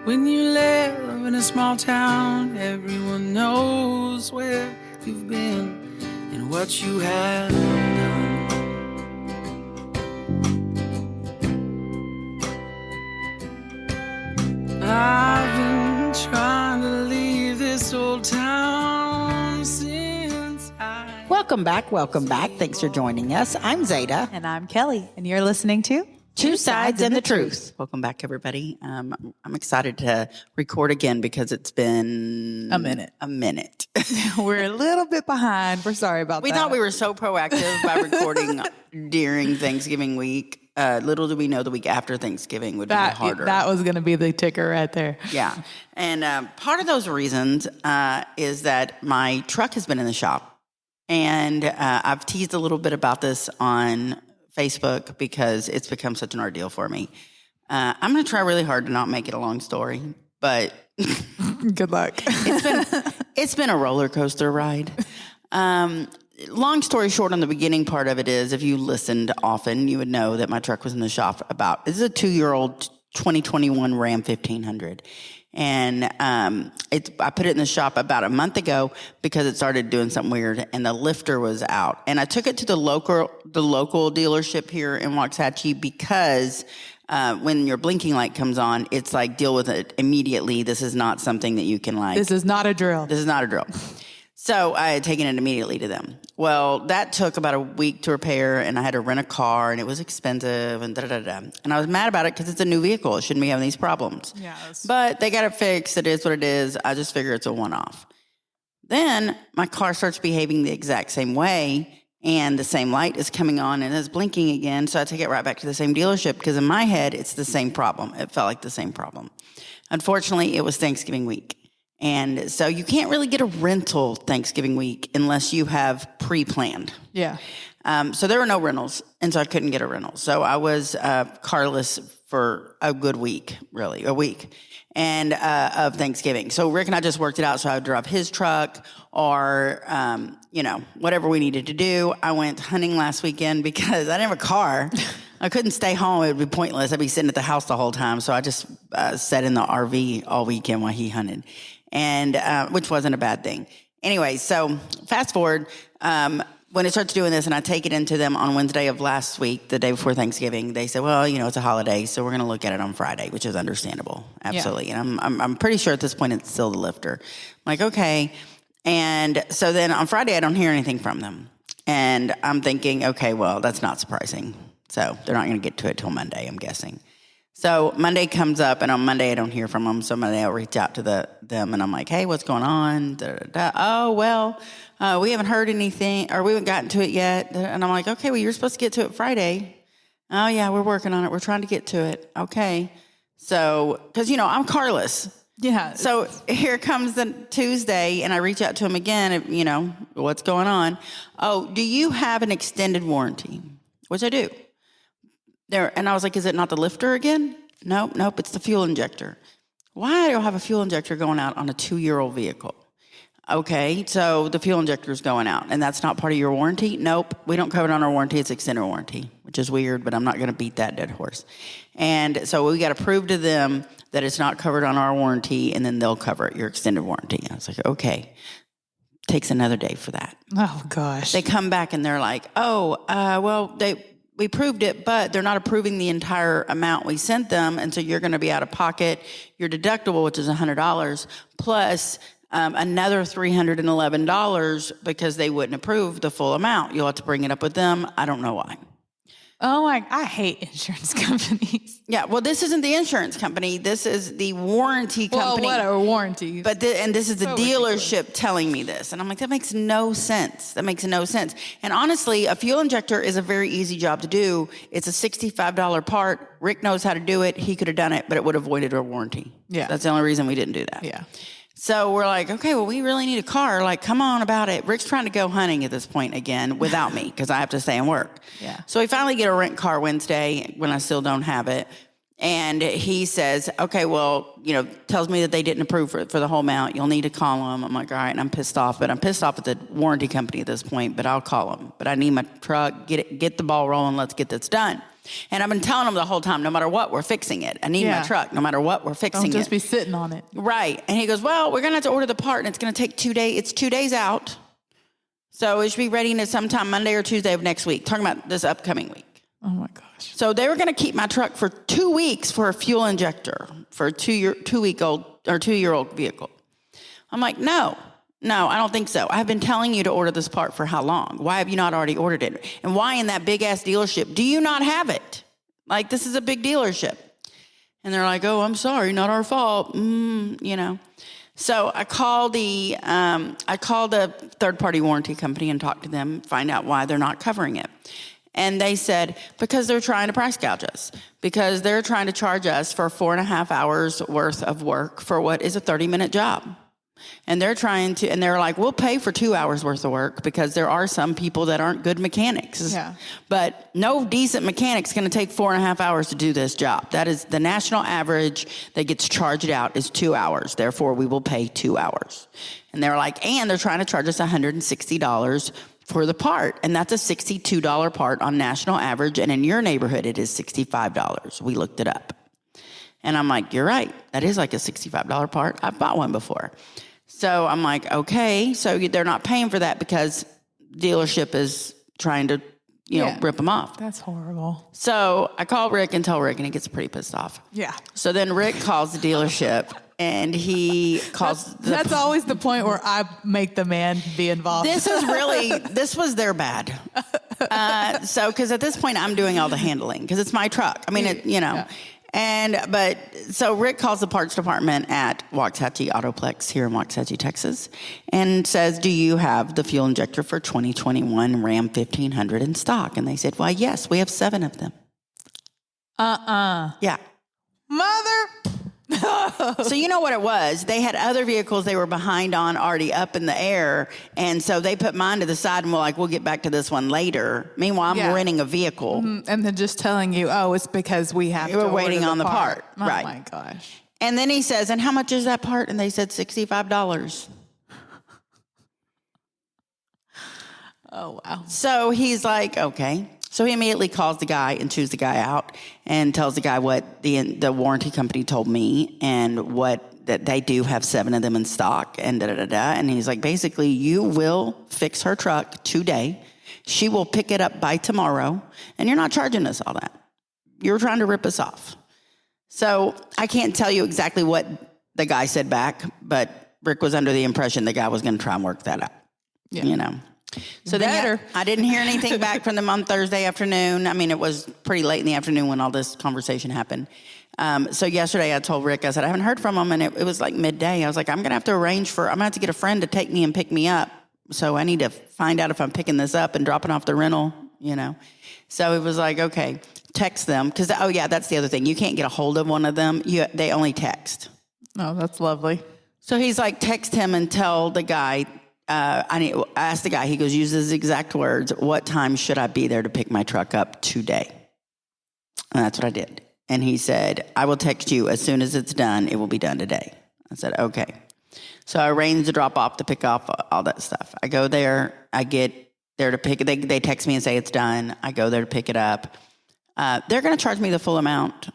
When you live in a small town, everyone knows where you've been and what you have done. I've been trying to leave this old town since Welcome back. Thanks for joining us. I'm Zeta. And I'm Kelly. And you're listening to Two Sides and the Truth. Welcome back, everybody. I'm excited to record again because it's been a minute. We're a little bit behind. We're sorry about that. We thought we were so proactive by recording during Thanksgiving week. Little do we know the week after Thanksgiving would be harder. That was going to be the ticker right there. Yeah. And part of those reasons is that my truck has been in the shop. And I've teased a little bit about this on Facebook because it's become such an ordeal for me. I'm going to try really hard to not make it a long story, but good luck. It's been a roller coaster ride. Long story short, on the beginning part of it is, if you listened often, you would know that my truck was in the shop this is a 2-year-old 2021 Ram 1500. And I put it in the shop about a month ago because it started doing something weird, and the lifter was out. And I took it to the local dealership here in Waxahachie because when your blinking light comes on, it's like, deal with it immediately. This is not something that you can This is not a drill. So I had taken it immediately to them. Well, that took about a week to repair, and I had to rent a car, and it was expensive, and da-da-da-da. And I was mad about it because it's a new vehicle. It shouldn't be having these problems. Yes. But they got it fixed. It is what it is. I just figure it's a one-off. Then my car starts behaving the exact same way, and the same light is coming on, and it's blinking again. So I take it right back to the same dealership because in my head, it's the same problem. It felt like the same problem. Unfortunately, it was Thanksgiving week. And so you can't really get a rental Thanksgiving week unless you have pre-planned. Yeah. So there were no rentals, and so I couldn't get a rental. So I was carless for a good week, really, a week, and of Thanksgiving. So Rick and I just worked it out. So I would drive his truck or, whatever we needed to do. I went hunting last weekend because I didn't have a car. I couldn't stay home. It would be pointless. I'd be sitting at the house the whole time. So I just sat in the RV all weekend while he hunted, and which wasn't a bad thing. Anyway, so fast forward, when it starts doing this and I take it into them on Wednesday of last week, the day before Thanksgiving, they said, well, it's a holiday, so we're going to look at it on Friday, which is understandable. Absolutely. Yeah. And I'm pretty sure at this point it's still the lifter. I'm like, okay. And so then on Friday, I don't hear anything from them. And I'm thinking, okay, well, that's not surprising. So they're not going to get to it till Monday, I'm guessing. So Monday comes up, and on Monday I don't hear from them. So Monday I'll reach out to them, and I'm like, hey, what's going on? Da, da, da. Oh, well, we haven't heard anything, or we haven't gotten to it yet. And I'm like, okay, well, you're supposed to get to it Friday. Oh, yeah, we're working on it. We're trying to get to it. Okay. So, because, I'm carless. Yeah. So here comes the Tuesday, and I reach out to him again, what's going on? Oh, do you have an extended warranty? Which I do. And I was like, is it not the lifter again? Nope, it's the fuel injector. Why do I have a fuel injector going out on a 2-year-old vehicle? Okay, so the fuel injector is going out, and that's not part of your warranty? Nope, we don't cover it on our warranty. It's extended warranty, which is weird, but I'm not going to beat that dead horse. And so we got to prove to them that it's not covered on our warranty, and then they'll cover it, your extended warranty. I was like, okay. Takes another day for that. Oh, gosh. They come back, and they're like, we proved it, but they're not approving the entire amount we sent them, and so you're going to be out of pocket your deductible, which is $100, plus another $311 because they wouldn't approve the full amount. You'll have to bring it up with them. I don't know why. Oh, I hate insurance companies. Yeah, well, this isn't the insurance company. This is the warranty company. Well, whatever, warranty. But this is the dealership telling me this. And I'm like, that makes no sense. And honestly, a fuel injector is a very easy job to do. It's a $65 part. Rick knows how to do it. He could have done it, but it would have voided our warranty. Yeah. That's the only reason we didn't do that. Yeah. So we're like, okay, well, we really need a car. Like, come on about it. Rick's trying to go hunting at this point again without me because I have to stay and work. Yeah. So we finally get a rent car Wednesday when I still don't have it. And he says, okay, well, tells me that they didn't approve for the whole amount. You'll need to call them. I'm like, all right, and I'm pissed off. But I'm pissed off at the warranty company at this point, but I'll call them. But I need my truck, get the ball rolling. Let's get this done. And I've been telling them the whole time, no matter what, we're fixing it. I need my truck. No matter what, we're fixing it. Don't just be sitting on it. Right. And he goes, well, we're going to have to order the part, and it's going to take 2 days. It's 2 days out. So it should be ready to sometime Monday or Tuesday of next week. Talking about this upcoming week. Oh, my gosh. So they were going to keep my truck for 2 weeks for a fuel injector for a 2-year-old vehicle. I'm like, no, I don't think so. I've been telling you to order this part for how long? Why have you not already ordered it? And why in that big ass dealership do you not have it? Like, this is a big dealership. And they're like, oh, I'm sorry, not our fault. So I called the third-party warranty company and talked to them, find out why they're not covering it. And they said, because they're trying to price gouge us, because they're trying to charge us for 4.5 hours worth of work for what is a 30-minute job. And they're like, we'll pay for 2 hours worth of work because there are some people that aren't good mechanics. Yeah. But no decent mechanic's going to take 4.5 hours to do this job. That is the national average that gets charged out is 2 hours. Therefore, we will pay 2 hours. And they're like, and they're trying to charge us $160 for the part. And that's a $62 part on national average. And in your neighborhood, it is $65. We looked it up. And I'm like, you're right. That is like a $65 part. I've bought one before. So I'm like, okay, so they're not paying for that because dealership is trying to, rip them off. That's horrible. So I call Rick and tell Rick, and he gets pretty pissed off. Yeah. So then Rick calls the dealership, and he calls. That's always the point where I make the man be involved. This was their bad. Because at this point I'm doing all the handling because it's my truck. I mean, Yeah. So Rick calls the parts department at Waxahachie Autoplex here in Waxahachie, Texas, and says, do you have the fuel injector for 2021 Ram 1500 in stock? And they said, well, yes, we have 7 of them. Yeah. Mother. So you know what it was? They had other vehicles they were behind on already up in the air. And so they put mine to the side and were like, we'll get back to this one later. Meanwhile, I'm renting a vehicle. Mm-hmm. And then just telling you, oh, it's because we have to We're waiting on the part. Oh, right. my gosh. And then he says, and how much is that part? And they said $65. Oh, wow. So he's like, okay. So he immediately calls the guy and chews the guy out and tells the guy what the warranty company told me and that they do have 7 of them in stock and da-da-da-da. And he's like, basically, you will fix her truck today. She will pick it up by tomorrow. And you're not charging us all that. You're trying to rip us off. So I can't tell you exactly what the guy said back, but Rick was under the impression the guy was going to try and work that out. Yeah. So then I didn't hear anything back from them on Thursday afternoon. I mean, it was pretty late in the afternoon when all this conversation happened. So yesterday I told Rick, I said, I haven't heard from him. And it was like midday. I was like, I'm going to have to I'm going to have to get a friend to take me and pick me up. So I need to find out if I'm picking this up and dropping off the rental, So it was like, okay, text them. Because, that's the other thing. You can't get a hold of one of them. They only text. Oh, that's lovely. So he's like, text him and tell the guy, I asked the guy, he goes, use his exact words, what time should I be there to pick my truck up today? And that's what I did. And he said, I will text you as soon as it's done. It will be done today. I said, okay. So I arranged to drop off, to pick off all that stuff. I go there. I get there to pick it. They text me and say it's done. I go there to pick it up. They're going to charge me the full amount.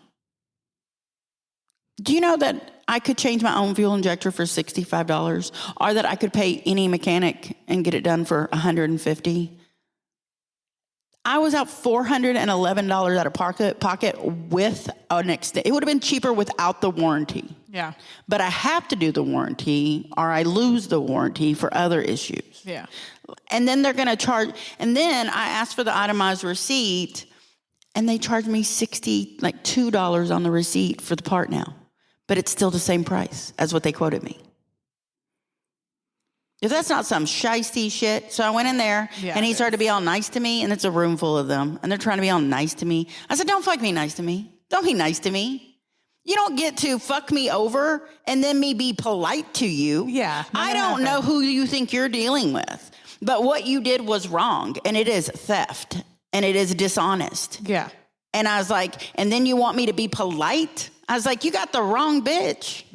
Do you know that I could change my own fuel injector for $65 or that I could pay any mechanic and get it done for $150? I was out $411 out of pocket with an extent. It would have been cheaper without the warranty. Yeah. But I have to do the warranty or I lose the warranty for other issues. Yeah. And then they're going to charge. And then I asked for the itemized receipt and they charged me $2 on the receipt for the part now. But it's still the same price as what they quoted me. If that's not some shiesty shit. So I went in there and he started to be all nice to me, and it's a room full of them, and they're trying to be all nice to me. I said, don't fuck me nice to me. Don't be nice to me. You don't get to fuck me over and then me be polite to you. Yeah. I don't know who you think you're dealing with. But what you did was wrong, and it is theft, and it is dishonest. Yeah. And I was like, and then you want me to be polite? I was like, you got the wrong bitch.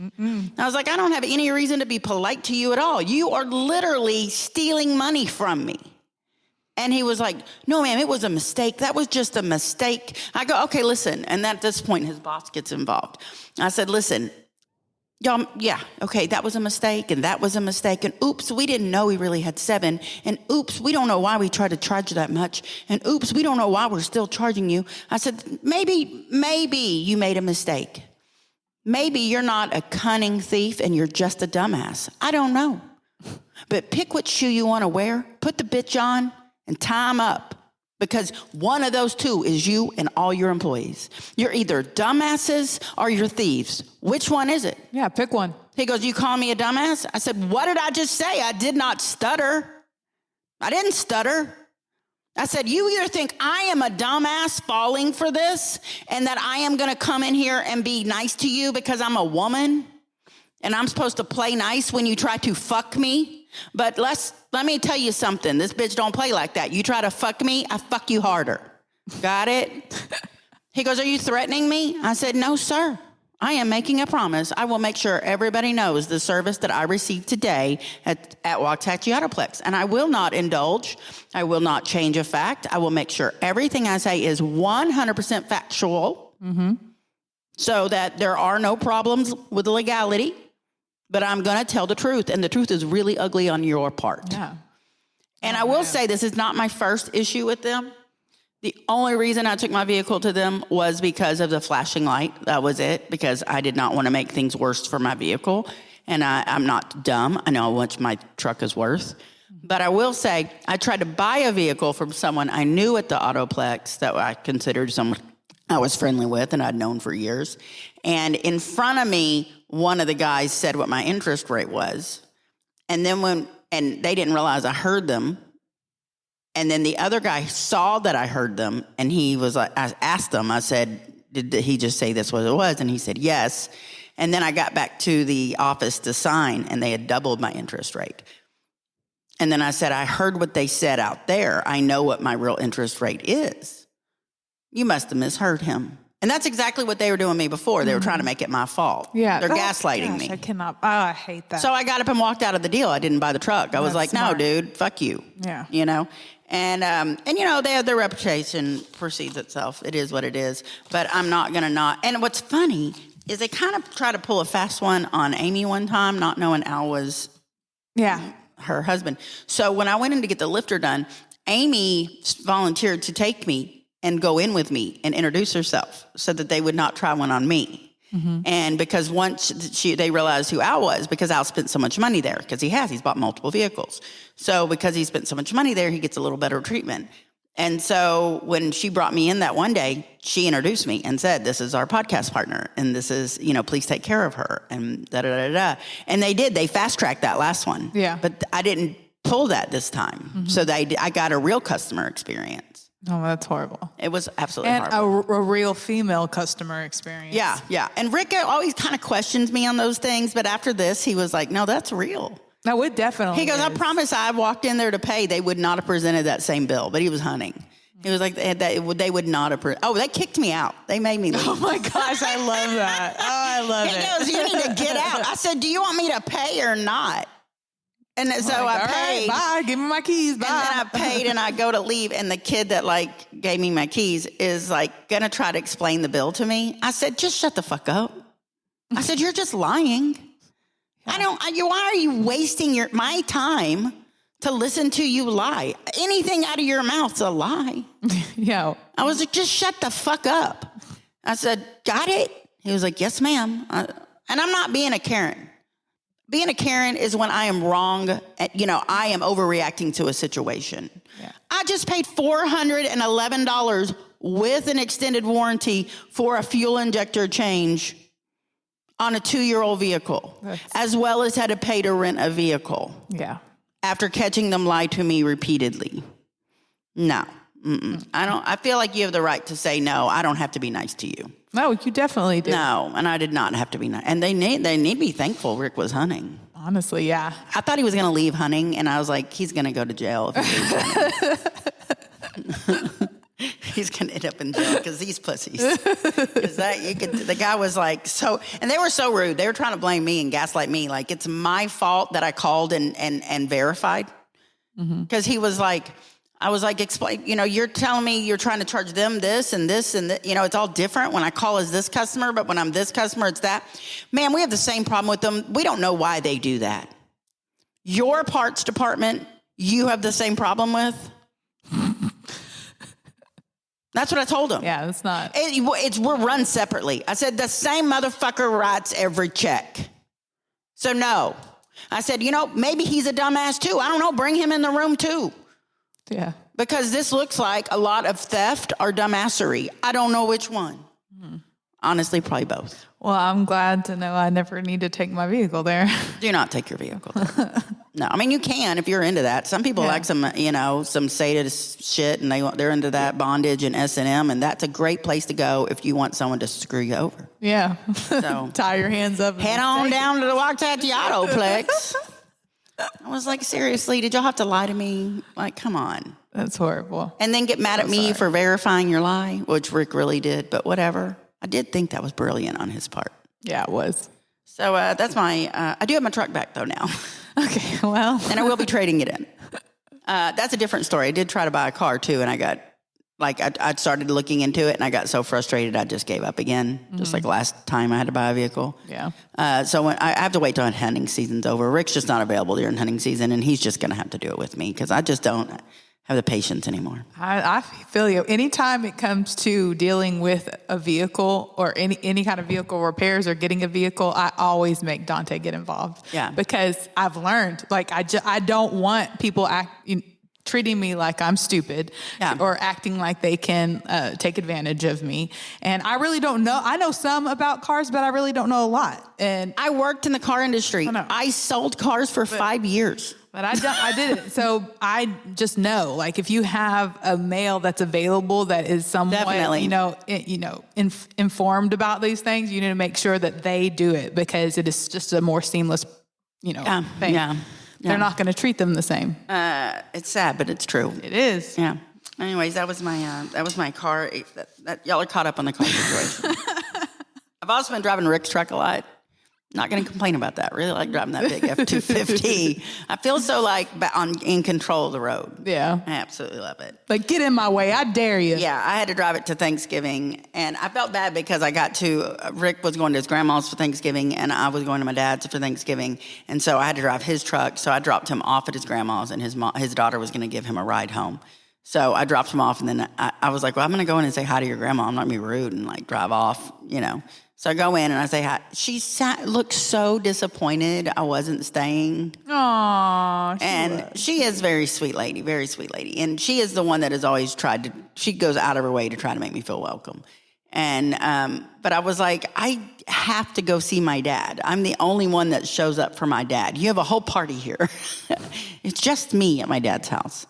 I was like, I don't have any reason to be polite to you at all. You are literally stealing money from me. And he was like, no, ma'am, it was a mistake. That was just a mistake. I go, okay, listen. And at this point, his boss gets involved. I said, listen, y'all, yeah, okay, that was a mistake, and that was a mistake, and oops, we didn't know we really had 7, and oops, we don't know why we tried to charge you that much, and oops, we don't know why we're still charging you. I said, maybe you made a mistake. Maybe you're not a cunning thief and you're just a dumbass. I don't know. But pick what shoe you want to wear, put the bitch on, and tie them up. Because one of those two is you and all your employees. You're either dumbasses or you're thieves. Which one is it? Yeah, pick one. He goes, you call me a dumbass? I said, what did I just say? I did not stutter. I didn't stutter. I said, you either think I am a dumbass falling for this and that I am going to come in here and be nice to you because I'm a woman and I'm supposed to play nice when you try to fuck me. But let me tell you something. This bitch don't play like that. You try to fuck me, I fuck you harder. Got it? He goes, are you threatening me? I said, no, sir. I am making a promise. I will make sure everybody knows the service that I received today at Waxahachie Autoplex. And I will not indulge. I will not change a fact. I will make sure everything I say is 100% factual so that there are no problems with the legality. But I'm going to tell the truth. And the truth is really ugly on your part. Yeah. And I will say this is not my first issue with them. The only reason I took my vehicle to them was because of the flashing light. That was it, because I did not want to make things worse for my vehicle. And I'm not dumb. I know how much my truck is worth. But I will say, I tried to buy a vehicle from someone I knew at the Autoplex that I considered someone I was friendly with and I'd known for years. And in front of me, one of the guys said what my interest rate was. And then and they didn't realize I heard them. And then the other guy saw that I heard them, and he was like, I asked him, I said, did he just say this what it was? And he said, yes. And then I got back to the office to sign, and they had doubled my interest rate. And then I said, I heard what they said out there. I know what my real interest rate is. You must have misheard him. And that's exactly what they were doing me before. They were trying to make it my fault. Yeah. They're gaslighting me. I cannot. Oh, I hate that. So I got up and walked out of the deal. I didn't buy the truck. I was like, smart. no, dude, fuck you. Yeah. You know? And you know, their reputation precedes itself. It is what it is. But I'm not going to not. And what's funny is they kind of try to pull a fast one on Amy one time, not knowing Al was her husband. So when I went in to get the lifter done, Amy volunteered to take me and go in with me and introduce herself so that they would not try one on me. And because once they realized who Al was, because Al spent so much money there, because he's bought multiple vehicles. So because he spent so much money there, he gets a little better treatment. And so when she brought me in that one day, she introduced me and said, this is our podcast partner. And this is, please take care of her. And da-da-da-da. And they did. They fast-tracked that last one. Yeah. But I didn't pull that this time. So I got a real customer experience. Oh, that's horrible. It was absolutely and horrible. a real female customer experience. Yeah, yeah. And Rick always kind of questions me on those things, but after this, he was like, no, that's real. No, it definitely He goes, is. I promise I walked in there to pay. They would not have presented that same bill, but he was hunting. He was like, they would not have. They kicked me out. They made me leave. Oh my gosh, I love that. Oh, I love He it. goes, you need to get out. I said, do you want me to pay or not? And so I paid. Right, bye. Give me my keys. Bye. And then I paid and I go to leave. And the kid that gave me my keys is going to try to explain the bill to me. I said, just shut the fuck up. I said, you're just lying. Why are you wasting my time to listen to you lie? Anything out of your mouth's a lie. Yeah. I was like, just shut the fuck up. I said, got it? He was like, yes, ma'am. And I'm not being a Karen. Being a Karen is when I am wrong. I am overreacting to a situation. Yeah. I just paid $411 with an extended warranty for a fuel injector change on a 2-year-old vehicle, as well as had to pay to rent a vehicle. Yeah. After catching them lie to me repeatedly. No. I feel like you have the right to say, no, I don't have to be nice to you. No, you definitely do. No, and I did not have to be nice. And they need to be thankful Rick was hunting. Honestly, yeah. I thought he was going to leave hunting, and I was like, he's going to go to jail if he leaves hunting. He's going to end up in jail because these pussies. The guy was like, and they were so rude. They were trying to blame me and gaslight me. Like, it's my fault that I called and verified. Because he was like, I was like, explain, you're telling me you're trying to charge them this and this and that, it's all different when I call as this customer, but when I'm this customer, it's that. Man, we have the same problem with them. We don't know why they do that. Your parts department, you have the same problem with? That's what I told him. Yeah, it's not. We're run separately. I said, the same motherfucker writes every check. So no. I said, maybe he's a dumbass too. I don't know. Bring him in the room too. Yeah. Because this looks like a lot of theft or dumbassery. I don't know which one. Honestly, probably both. Well, I'm glad to know I never need to take my vehicle there. Do not take your vehicle there. No, I mean, you can if you're into that. Some people like some sadist shit, and they're into that bondage and S&M, and that's a great place to go if you want someone to screw you over. Yeah. So tie your hands up. Head on down to the Waxahachie I was like, seriously, did y'all have to lie to me? Like, come on. That's horrible. And then get mad at me for verifying your lie, which Rick really did, but whatever. I did think that was brilliant on his part. Yeah, it was. So that's I do have my truck back though now. Okay, well. And I will be trading it in. That's a different story. I did try to buy a car too, and I got, I started looking into it, and I got so frustrated I just gave up again, just like last time I had to buy a vehicle. Yeah. So when I have to wait till hunting season's over. Rick's just not available during hunting season, and he's just going to have to do it with me because I just don't have the patience anymore. I feel you. Anytime it comes to dealing with a vehicle or any kind of vehicle repairs or getting a vehicle, I always make Dante get involved. Yeah. Because I've learned, I don't want people treating me like I'm stupid or acting like they can take advantage of me. And I really don't know. I know some about cars, but I really don't know a lot. And I worked in the car industry. I sold cars for 5 years. But I didn't. So I just know, like, if you have a male that's available that is somewhat, informed about these things, you need to make sure that they do it because it is just a more seamless, thing. Yeah. They're not going to treat them the same. It's sad, but it's true. It is. Yeah. Anyways, that was my car. Y'all are caught up on the car situation. I've also been driving Rick's truck a lot. Not going to complain about that. Really like driving that big F-250. I feel so in control of the road. Yeah. I absolutely love it. Like, get in my way. I dare you. Yeah, I had to drive it to Thanksgiving, and I felt bad because Rick was going to his grandma's for Thanksgiving, and I was going to my dad's for Thanksgiving, and so I had to drive his truck, so I dropped him off at his grandma's, and his daughter was going to give him a ride home. So I dropped him off, and then I was like, well, I'm going to go in and say hi to your grandma. I'm not going to be rude and, drive off, So I go in and I say hi. She looked so disappointed I wasn't staying. Aww. She is very sweet lady. And she is the one that has always she goes out of her way to try to make me feel welcome. And, but I was like, I have to go see my dad. I'm the only one that shows up for my dad. You have a whole party here. It's just me at my dad's house.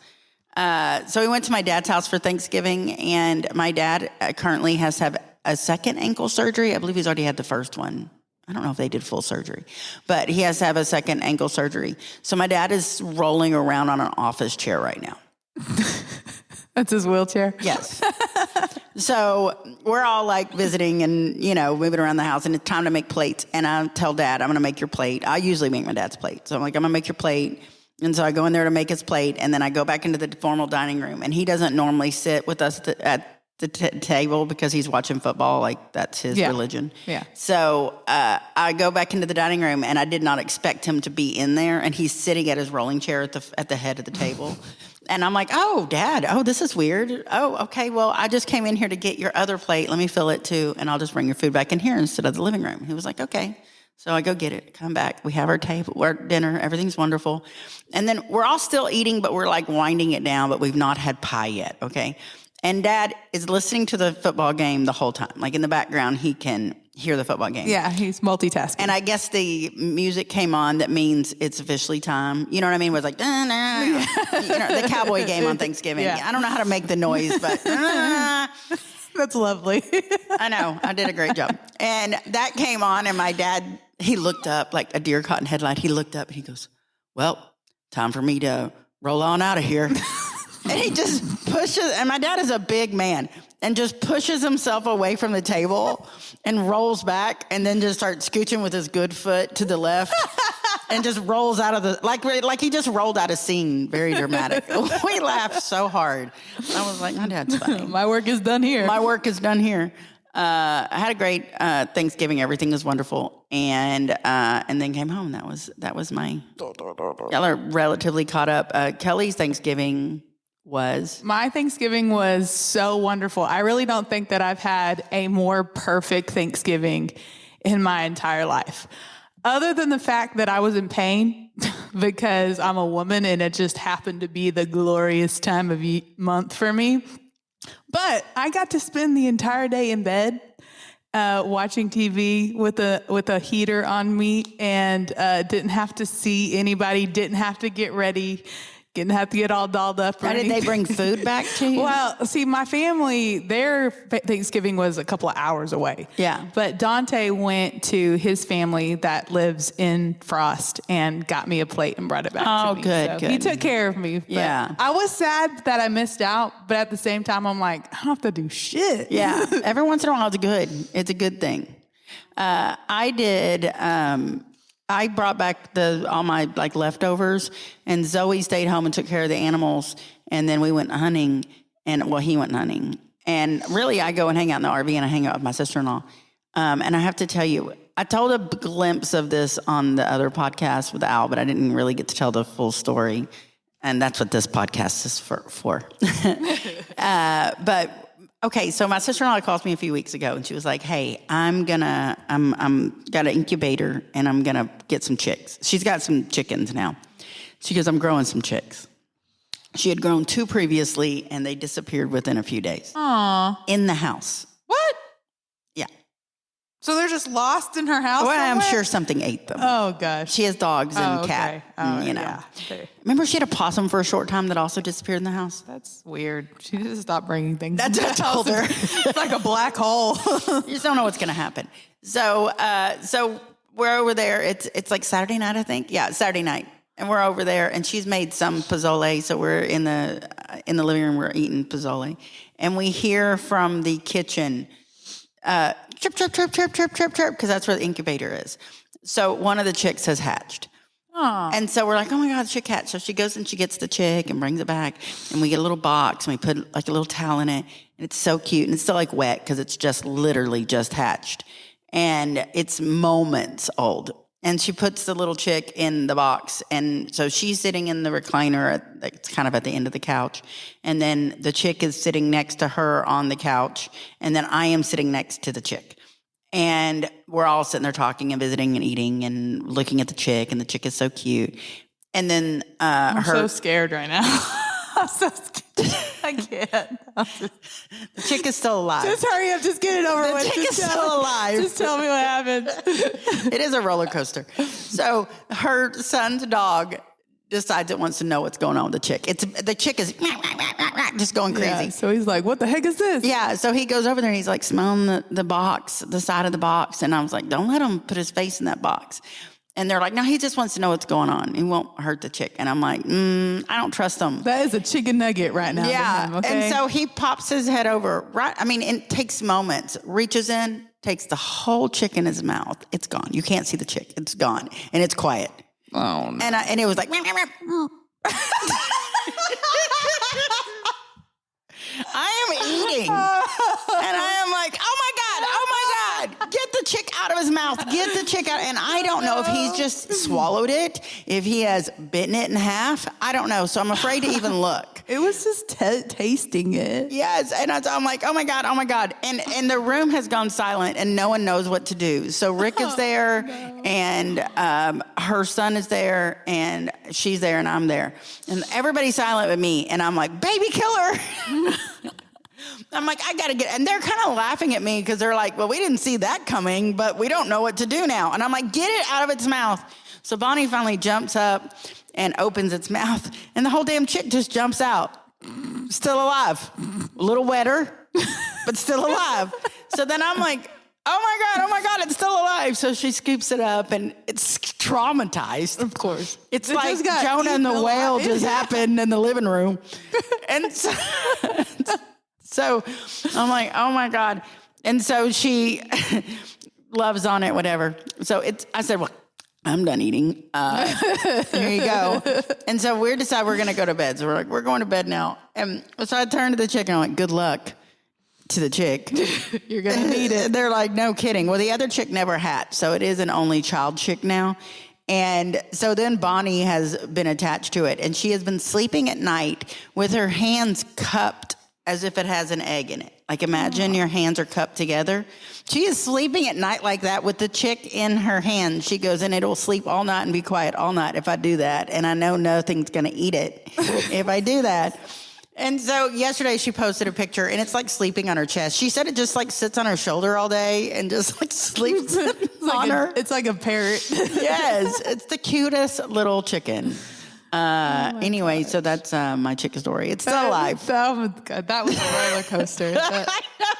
So we went to my dad's house for Thanksgiving, and my dad currently has to have a second ankle surgery. I believe he's already had the first one. I don't know if they did full surgery, but he has to have a second ankle surgery. So my dad is rolling around on an office chair right now. That's his wheelchair? Yes. So we're all visiting and, moving around the house, and it's time to make plates. And I tell Dad, I'm going to make your plate. I usually make my dad's plate. So I'm like, I'm going to make your plate. And so I go in there to make his plate, and then I go back into the formal dining room. And he doesn't normally sit with us at the table because he's watching football. That's his religion. Yeah. So I go back into the dining room, and I did not expect him to be in there. And he's sitting at his rolling chair at the head of the table. And I'm like, oh, Dad, this is weird. Oh, okay, well, I just came in here to get your other plate. Let me fill it too, and I'll just bring your food back in here instead of the living room. He was like, okay. So I go get it, come back. We have our table, our dinner. Everything's wonderful. And then we're all still eating, but we're winding it down, but we've not had pie yet, okay? And Dad is listening to the football game the whole time. In the background, he can hear the football game. Yeah, he's multitasking. And I guess the music came on that means it's officially time. You know what I mean? It was like, nah, nah. The cowboy game on Thanksgiving. Yeah. I don't know how to make the noise, but that's lovely. I know. I did a great job. And that came on, and my dad, he looked up like a deer caught in headlight. He looked up and he goes, well, time for me to roll on out of here. And he just pushes, and my dad is a big man, and just pushes himself away from the table and rolls back and then just starts scooching with his good foot to the left. and just rolls out of the, like he just rolled out a scene, very dramatic. We laughed so hard. I was like, my dad's funny. My work is done here. My work is done here. I had a great Thanksgiving. Everything was wonderful, and then came home. That was my. Y'all are relatively caught up. Kelly's Thanksgiving was. My Thanksgiving was so wonderful. I really don't think that I've had a more perfect Thanksgiving in my entire life, other than the fact that I was in pain because I'm a woman, and it just happened to be the glorious time of month for me. But I got to spend the entire day in bed watching TV with a heater on me, and didn't have to see anybody, didn't have to get ready, didn't have to get all dolled up. How did they bring food back to you? Well, see, my family, their Thanksgiving was a couple of hours away. Yeah. But Dante went to his family that lives in Frost and got me a plate and brought it back to me. Good. He took care of me. Yeah. I was sad that I missed out, but at the same time, I'm like, I don't have to do shit. Yeah. Every once in a while, it's good. It's a good thing. I brought back all my leftovers, and Zoe stayed home and took care of the animals. And then we went hunting, he went hunting. And really, I go and hang out in the RV, and I hang out with my sister-in-law. And I have to tell you, I told a glimpse of this on the other podcast with Al, but I didn't really get to tell the full story. And that's what this podcast is for. But okay, so my sister-in-law calls me a few weeks ago, and she was like, "Hey, I'm got an incubator, and I'm gonna get some chicks." She's got some chickens now. She goes, "I'm growing some chicks." She had grown 2 previously, and they disappeared within a few days. Aww. In the house. What? Yeah. So they're just lost in her house Well, I'm somewhere? sure something ate them. Oh, gosh. She has dogs and cat. Oh, you know. yeah. Okay. Remember, she had a possum for a short time that also disappeared in the house. That's weird. She needs to stop bringing things. That's what I told her. It's like a black hole. You just don't know what's going to happen. So we're over there. It's like Saturday night, I think. Yeah, Saturday night, and we're over there, and she's made some pozole. So we're in the living room. We're eating pozole, and we hear from the kitchen, chirp, chirp, chirp, chirp, chirp, chirp, chirp, because that's where the incubator is. So one of the chicks has hatched. Aww. And so we're like, oh my God, the chick hatched. So she goes and she gets the chick and brings it back, and we get a little box, and we put like a little towel in it, and it's so cute, and it's still like wet because it's just literally just hatched, and it's moments old. And she puts the little chick in the box, and so she's sitting in the recliner, it's kind of at the end of the couch, and then the chick is sitting next to her on the couch, and then I am sitting next to the chick. And we're all sitting there talking and visiting and eating and looking at the chick, and the chick is so cute. And then I'm so scared right now. I'm so scared. I can't. The chick is still alive. Just hurry up. Just get it over with. The chick is still alive. Just tell me what happened. It is a roller coaster. So her son's dog decides it wants to know what's going on with the chick. The chick is just going crazy. Yeah, so he's like, what the heck is this? Yeah, so he goes over there and he's like smelling the box, the side of the box. And I was like, don't let him put his face in that box. And they're like, no, he just wants to know what's going on. He won't hurt the chick. And I'm like, I don't trust him. That is a chicken nugget right now. Yeah. Him, okay? And so he pops his head over, it takes moments, reaches in, takes the whole chick in his mouth. It's gone. You can't see the chick. It's gone. And it's quiet. Oh, no. And it was like, I am eating. And I am like, oh my God, get the chick out of his mouth. Get the chick out. And I don't know if he's just swallowed it, if he has bitten it in half. I don't know. So I'm afraid to even look. It was just tasting it. Yes. And I'm like, oh my God. And the room has gone silent and no one knows what to do. So Rick is there and her son is there and she's there and I'm there. And everybody's silent but me. And I'm like, baby killer. I'm like, I got to get, and they're kind of laughing at me because they're like, well, we didn't see that coming, but we don't know what to do now. And I'm like, get it out of its mouth. So Bonnie finally jumps up and opens its mouth, and the whole damn chick just jumps out. Still alive. A little wetter, but still alive. So then I'm like, oh my God, it's still alive. So she scoops it up, and it's traumatized. Of course. It's like Jonah and the whale just happened in the living room. And so I'm like, oh my God. And so she loves on it, whatever. So I said, well, I'm done eating. Here you go. And so we decide we're going to go to bed. So we're like, we're going to bed now. And so I turned to the chick and I'm like, good luck to the chick. You're going to need it. They're like, no kidding. Well, the other chick never hatched. So it is an only child chick now. And so then Bonnie has been attached to it. And she has been sleeping at night with her hands cupped as if it has an egg in it. Like imagine your hands are cupped together. She is sleeping at night like that with the chick in her hand. She goes, and it'll sleep all night and be quiet all night if I do that. And I know nothing's going to eat it if I do that. And so yesterday she posted a picture and it's like sleeping on her chest. She said it just like sits on her shoulder all day and just like sleeps on her. It's like a parrot. Yes, it's the cutest little chicken. Anyway, so that's my chicken story. It's still alive. That was a roller coaster.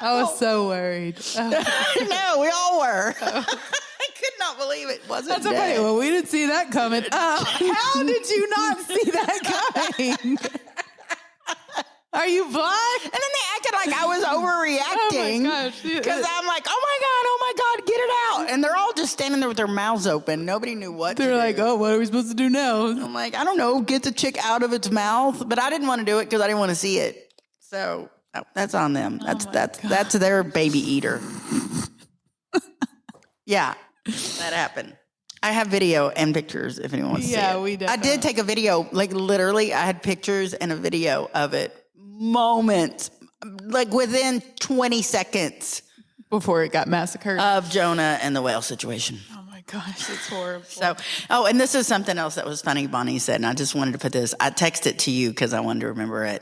I was so worried. No, we all were. I could not believe it wasn't That's dead. okay. Well, we didn't see that coming. How did you not see that coming? Are you blind? And then they acted like I was overreacting. Oh my gosh. Because I'm like, oh my God, get it out. And they're all just standing there with their mouths open. Nobody knew what They're to like, do. oh, what are we supposed to do now? I'm like, I don't know, get the chick out of its mouth. But I didn't want to do it because I didn't want to see it. So that's on them. That's their baby eater. Yeah, that happened. I have video and pictures if anyone wants to see it. Yeah, we definitely. I did take a video, like literally I had pictures and a video of it. Moments, like within 20 seconds. Before it got massacred. Of Jonah and the whale situation. Oh my gosh, it's horrible. So, and this is something else that was funny Bonnie said, and I just wanted to put this. I texted it to you because I wanted to remember it.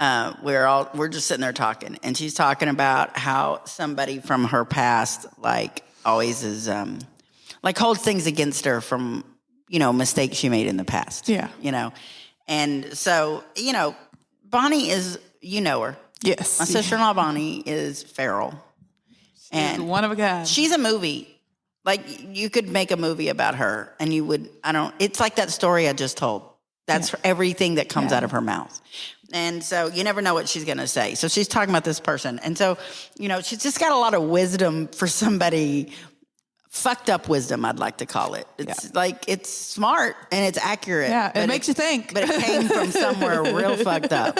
We're just sitting there talking, and she's talking about how somebody from her past, like, always is, like, holds things against her from, mistakes she made in the past. Yeah. And so, Bonnie is, her. Yes. My sister-in-law Bonnie is feral. And one of a kind. She's a movie. Like, you could make a movie about her, and you would, it's like that story I just told. That's everything that comes out of her mouth. And so you never know what she's going to say. So she's talking about this person. And so, she's just got a lot of wisdom for somebody, fucked up wisdom, I'd like to call it. It's like, it's smart and it's accurate. Yeah, it makes you think. But it came from somewhere real fucked up.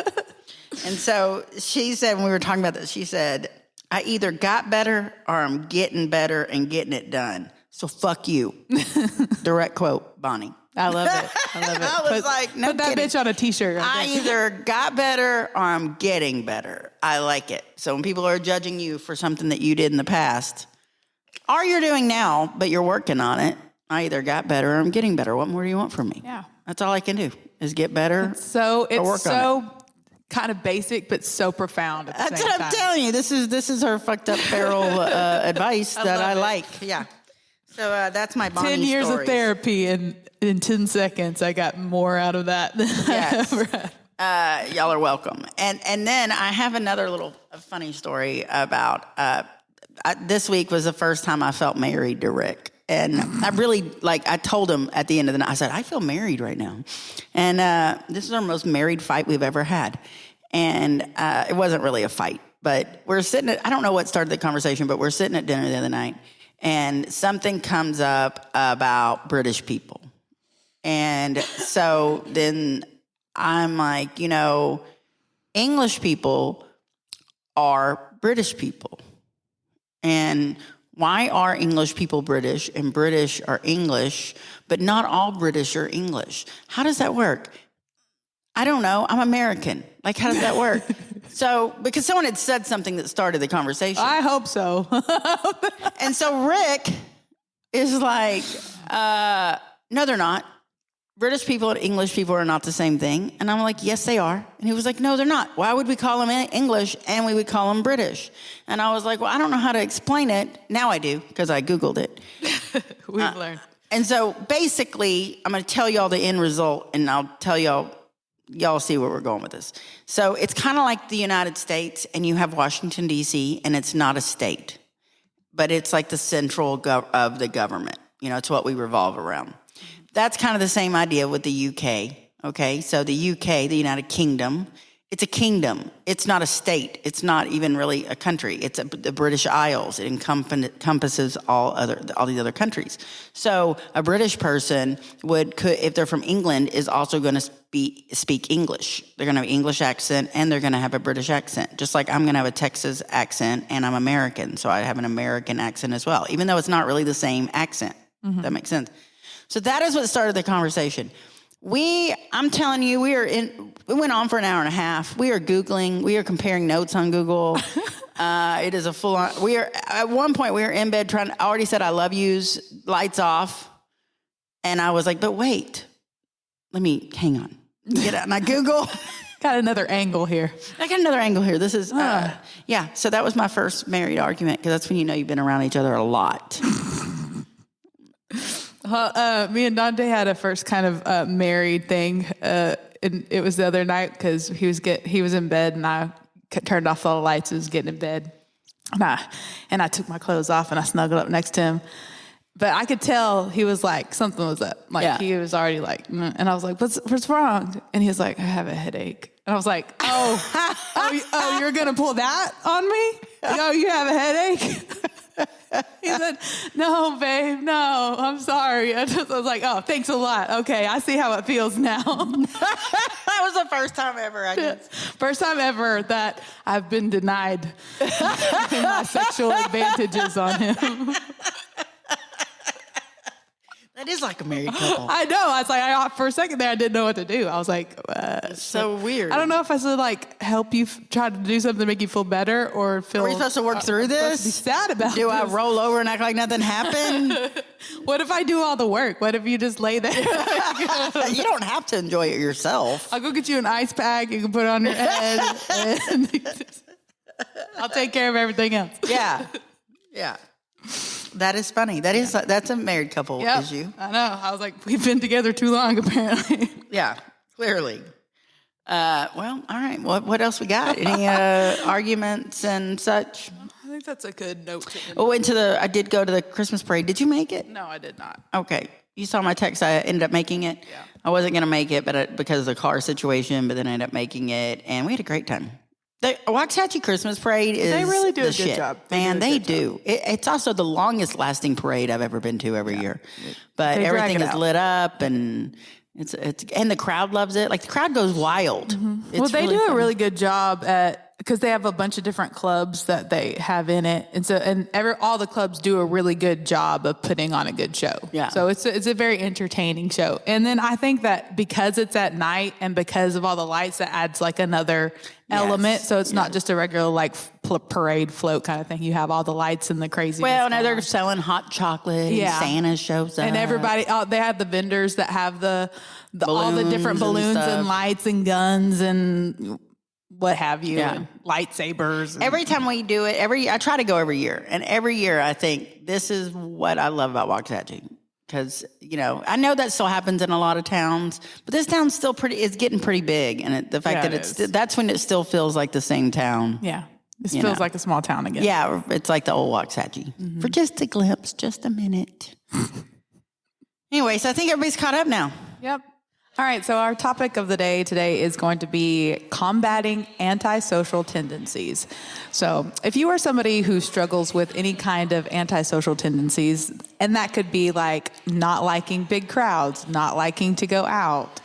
And so she said, when we were talking about this, she said, I either got better or I'm getting better and getting it done. So fuck you. Direct quote, Bonnie. I love it. I was like, no put that kidding. bitch on a t-shirt. I either got better or I'm getting better. I like it. So when people are judging you for something that you did in the past, or you're doing now, but you're working on it, I either got better or I'm getting better. What more do you want from me? Yeah. That's all I can do is get better. It's work so kind of basic, but so profound at the That's same what I'm time. telling you. This is her fucked up feral advice that I like. Yeah. So that's my Bonnie 10 years stories. of therapy, and in 10 seconds, I got more out of that than Yes. I ever had. Y'all are welcome. And then I have another little funny story about this week was the first time I felt married to Rick. And I really, I told him at the end of the night, I said, I feel married right now. And this is our most married fight we've ever had. And it wasn't really a fight, but we're sitting I don't know what started the conversation, but we're sitting at dinner the other night. And something comes up about British people. And so then I'm like, English people are British people. And why are English people British and British are English, but not all British are English? How does that work? I don't know. I'm American. Like, how does that work? So, because someone had said something that started the conversation. I hope so. And so Rick is like, no, they're not. British people and English people are not the same thing. And I'm like, yes, they are. And he was like, no, they're not. Why would we call them English and we would call them British? And I was like, well, I don't know how to explain it. Now I do, because I Googled it. We've learned. And so basically, I'm going to tell y'all the end result, and I'll tell y'all see where we're going with this. So it's kind of like the United States, and you have Washington, D.C., and it's not a state, but it's like the central of the government. It's what we revolve around. That's kind of the same idea with the UK, okay? So the UK, the United Kingdom, It's a kingdom. It's not a state. It's not even really a country. It's the British Isles. It encompasses all these other countries. So a British person could, if they're from England, is also going to speak English. They're going to have an English accent and they're going to have a British accent. Just like I'm going to have a Texas accent and I'm American, so I have an American accent as well, even though it's not really the same accent. Mm-hmm. That makes sense. So that is what started the conversation. I'm telling you, we went on for an hour and a half. We are Googling. We are comparing notes on Google. It is a full on. At one point, we were in bed I already said I love yous, lights off. And I was like, but wait, hang on. Get out. And I Google. Got another angle here. I got another angle here. This is, So that was my first married argument, because that's when you know you've been around each other a lot. Me and Dante had a first kind of married thing, and it was the other night because he was in bed and I turned off all the lights and was getting in bed, and I took my clothes off and I snuggled up next to him, but I could tell he was like something was up, he was already like, and I was like, what's wrong? And he was like, I have a headache, and I was like, oh, you're gonna pull that on me? Oh, you have a headache? He said, no, babe, no, I'm sorry. I was like, oh, thanks a lot. Okay, I see how it feels now. That was the first time ever, I guess. First time ever that I've been denied my sexual advantages on him. That is like a married couple. I know. I was like, for a second there, I didn't know what to do. I was like, it's so weird. I don't know if I should like help you try to do something to make you feel better or feel. Are we supposed to work through this? To be sad about Do this? I roll over and act like nothing happened? What if I do all the work? What if you just lay there? You don't have to enjoy it yourself. I'll go get you an ice pack. You can put it on your head. And I'll take care of everything else. Yeah. Yeah. That is funny. That's a married couple, yep, is you. I know. I was like, we've been together too long, apparently. Yeah, clearly. Well, all right. What else we got? Any arguments and such? I think that's a good note to end. Oh, I did go to the Christmas parade. Did you make it? No, I did not. Okay. You saw my text. I ended up making it. Yeah. I wasn't going to make it because of the car situation, but then I ended up making it, and we had a great time. The Waxahachie Christmas Parade is They really do a good shit. job. They do. It's also the longest lasting parade I've ever been to every year. But everything is lit up, and it's and the crowd loves it. Like, the crowd goes wild. Mm-hmm. Well, they do a really good job because they have a bunch of different clubs that they have in it, and all the clubs do a really good job of putting on a good show. Yeah. So it's a very entertaining show. And then I think that because it's at night and because of all the lights, that adds like another element. So it's not just a regular like parade float kind of thing. You have all the lights and the craziness. Well, now they're selling hot chocolate. Yeah. And Santa shows up. And everybody, they have the vendors that have all the different balloons and lights and guns and what have you, and lightsabers. Every time we do it, I try to go every year. And every year I think, this is what I love about Waxahachie. Because, I know that still happens in a lot of towns, but this town's still it's getting pretty big. And the fact that that's when it still feels like the same town. Yeah. This feels like a small town again. Yeah, it's like the old Waxahachie. Mm-hmm. For just a glimpse, just a minute. Anyway, so I think everybody's caught up now. Yep. All right, so our topic of the day today is going to be combating antisocial tendencies. So if you are somebody who struggles with any kind of antisocial tendencies, and that could be like not liking big crowds, not liking to go out,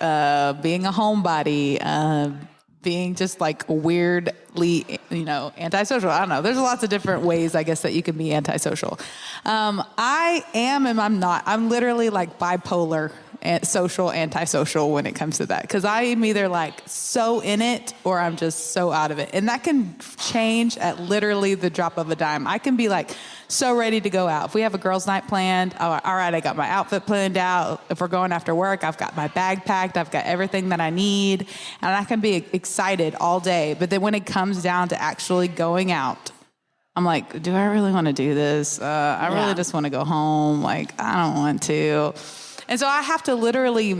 being a homebody, being just like weirdly, antisocial. I don't know. There's lots of different ways, I guess, that you can be antisocial. I am and I'm not. I'm literally like bipolar social, antisocial when it comes to that. Because I am either like so in it or I'm just so out of it. And that can change at literally the drop of a dime. I can be like so ready to go out. If we have a girls' night planned, all right, I got my outfit planned out. If we're going after work, I've got my bag packed. I've got everything that I need. And I can be excited all day. But then when it comes down to actually going out, I'm like, do I really want to do this? I really just want to go home. Like, I don't want to. And so I have to literally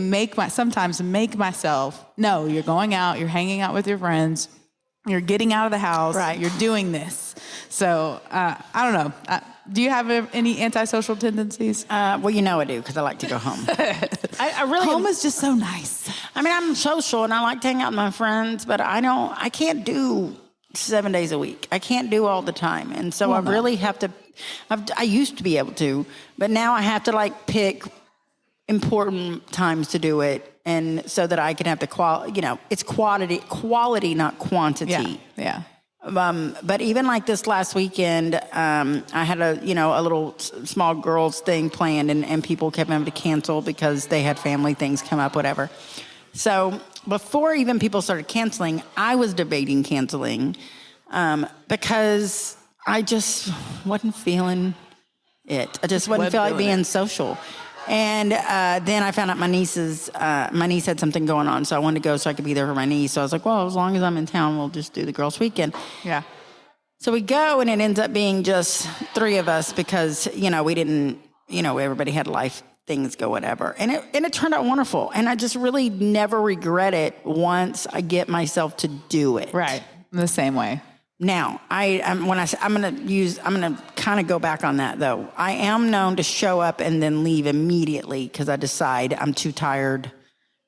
sometimes make myself, no, you're going out, you're hanging out with your friends, you're getting out of the house, you're doing this. So I don't know. Do you have any antisocial tendencies? Well, I do, because I like to go home. I really home is just so nice. I mean, I'm social and I like to hang out with my friends, but I can't do 7 days a week. I can't do all the time. And so I really have to, I used to be able to, but now I have to like pick important times to do it. And so that I can have the quality, it's quality, not quantity. Yeah. But even like this last weekend, I had a little small girls thing planned and people kept having to cancel because they had family things come up, whatever. So before even people started canceling, I was debating canceling because I just wasn't feeling it. I just wasn't feel like being social. And then I found out my niece had something going on, so I wanted to go so I could be there for my niece. So I was like, well, as long as I'm in town, we'll just do the girls' weekend. Yeah. So we go, and it ends up being just 3 of us because, we didn't, everybody had life things go whatever. And it turned out wonderful. And I just really never regret it once I get myself to do it. Right. The same way. Now, I'm going to kind of go back on that, though. I am known to show up and then leave immediately because I decide I'm too tired.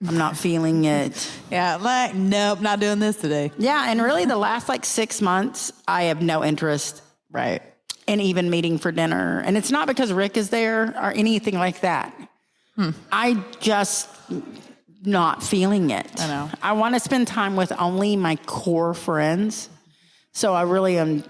I'm not feeling it. Yeah, like, nope, not doing this today. Yeah, and really the last 6 months, I have no interest in even meeting for dinner. And it's not because Rick is there or anything like that. I just not feeling it. I know. I want to spend time with only my core friends. So I really am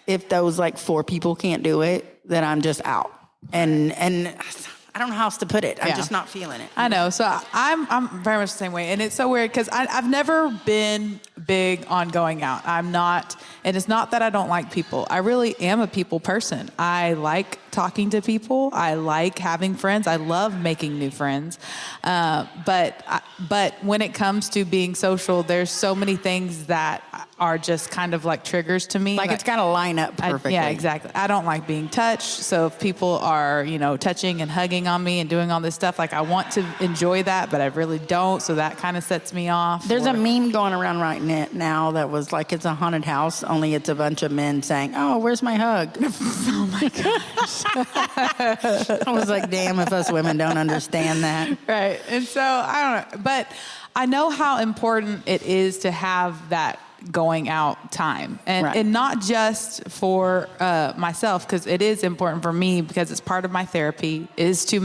if those 4 people can't do it, then I'm just out. And I don't know how else to put it. I'm just not feeling it. I know. So I'm very much the same way. And it's so weird because I've never been big on going out. I'm not, and it's not that I don't like people. I really am a people person. I like talking to people. I like having friends. I love making new friends. But when it comes to being social, there's so many things that are just kind of like triggers to me. It's got to line up perfectly. Yeah, exactly. I don't like being touched. So if people are, touching and hugging on me and doing all this stuff, I want to enjoy that, but I really don't. So that kind of sets me off. There's a meme going around right now that was it's a haunted house, only it's a bunch of men saying, "Oh, where's my hug?" Oh my gosh. I was like, damn, if us women don't understand that. Right. And so I don't know, but I know how important it is to have that going out time and not just for myself, because it is important for me because it's part of my therapy, is to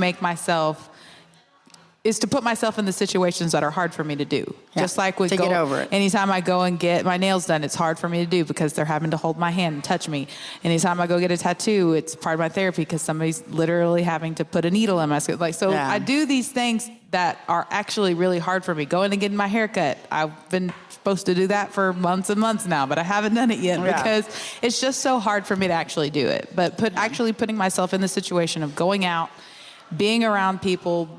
put myself in the situations that are hard for me to do. Yeah. Just like with get over it. Anytime I go and get my nails done, it's hard for me to do because they're having to hold my hand and touch me. Anytime I go get a tattoo, it's part of my therapy because somebody's literally having to put a needle in my skin. I do these things that are actually really hard for me. Going and getting my hair cut. I've been supposed to do that for months and months now, but I haven't done it yet because it's just so hard for me to actually do it. But actually putting myself in the situation of going out, being around people,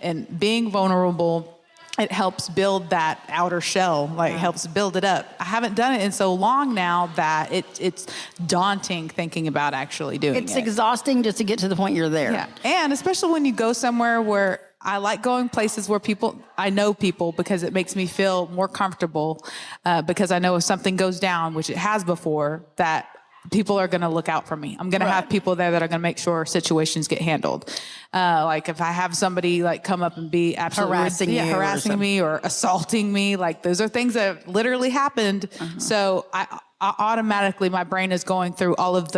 and being vulnerable, it helps build that outer shell, helps build it up. I haven't done it in so long now that it's daunting thinking about actually doing it. It's exhausting just to get to the point you're there. Yeah. And especially when you go somewhere where I like going places where I know people because it makes me feel more comfortable because I know if something goes down, which it has before, that people are going to look out for me. I'm going to have people there that are going to make sure situations get handled. If I have somebody come up and be absolutely harassing me or assaulting me, those are things that literally happened. So I automatically, my brain is going through all of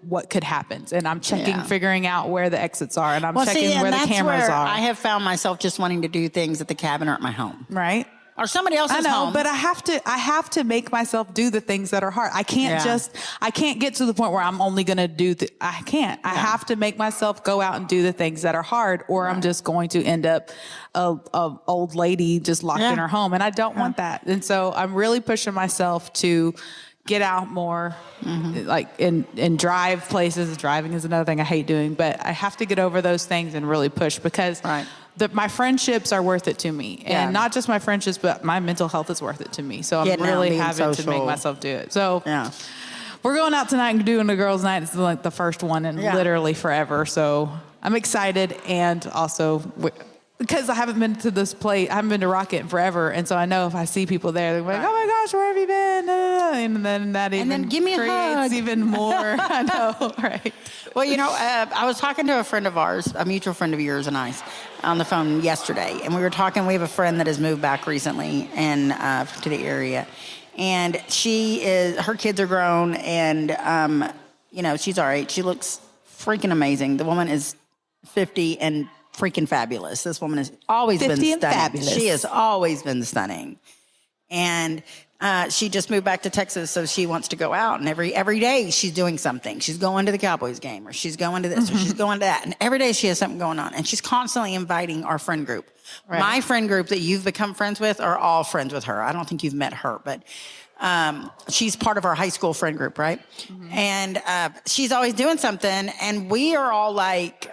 what could happen. And I'm figuring out where the exits are. And I'm checking where the cameras are. I have found myself just wanting to do things at the cabin or at my home. Right. Or somebody else's home. But I have to make myself do the things that are hard. I can't I can't get to the point where I'm only going to do I can't. I have to make myself go out and do the things that are hard, or I'm just going to end up a old lady just locked in her home. And I don't want that. And so I'm really pushing myself to get out more, and drive places. Driving is another thing I hate doing, but I have to get over those things and really push because my friendships are worth it to me. And not just my friendships, but my mental health is worth it to me. So I'm really having to make myself do it. So we're going out tonight and doing a girls' night. It's the first one in literally forever. So I'm excited. And also because I haven't been to this place, I haven't been to Rocket in forever, and so I know if I see people there, they're like, "Oh my gosh, where have you been?" And then that even give me a creates hug. even more. I know, right? Well, I was talking to a friend of ours, a mutual friend of yours and I, on the phone yesterday, and we were talking. We have a friend that has moved back recently and to the area, and her kids are grown, and she's all right. She looks freaking amazing. The woman is 50 and freaking fabulous. This woman has always been 50 stunning. and fabulous. She has always been stunning. And she just moved back to Texas, so she wants to go out. And every day she's doing something. She's going to the Cowboys game, or she's going to this, or she's going to that. And every day she has something going on. And she's constantly inviting our friend group. Right. My friend group that you've become friends with are all friends with her. I don't think you've met her, but she's part of our high school friend group, right? Mm-hmm. And she's always doing something. And we are all like,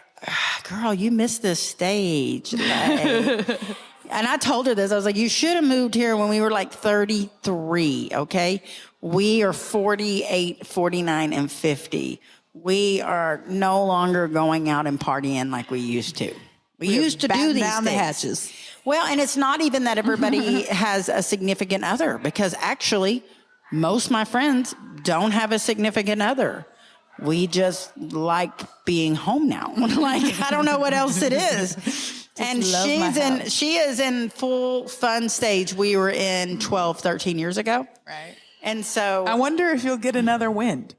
girl, you missed this stage. Like, and I told her this. I was like, you should have moved here when we were like 33, okay? We are 48, 49, and 50. We are no longer going out and partying like we used to. We used to do these down things. The hatches. Well, and it's not even that everybody has a significant other, because actually most of my friends don't have a significant other. We just like being home now. Like, I don't know what else it is. And she is in full fun stage we were in 12, 13 years ago. Right. And so I wonder if you'll get another wind.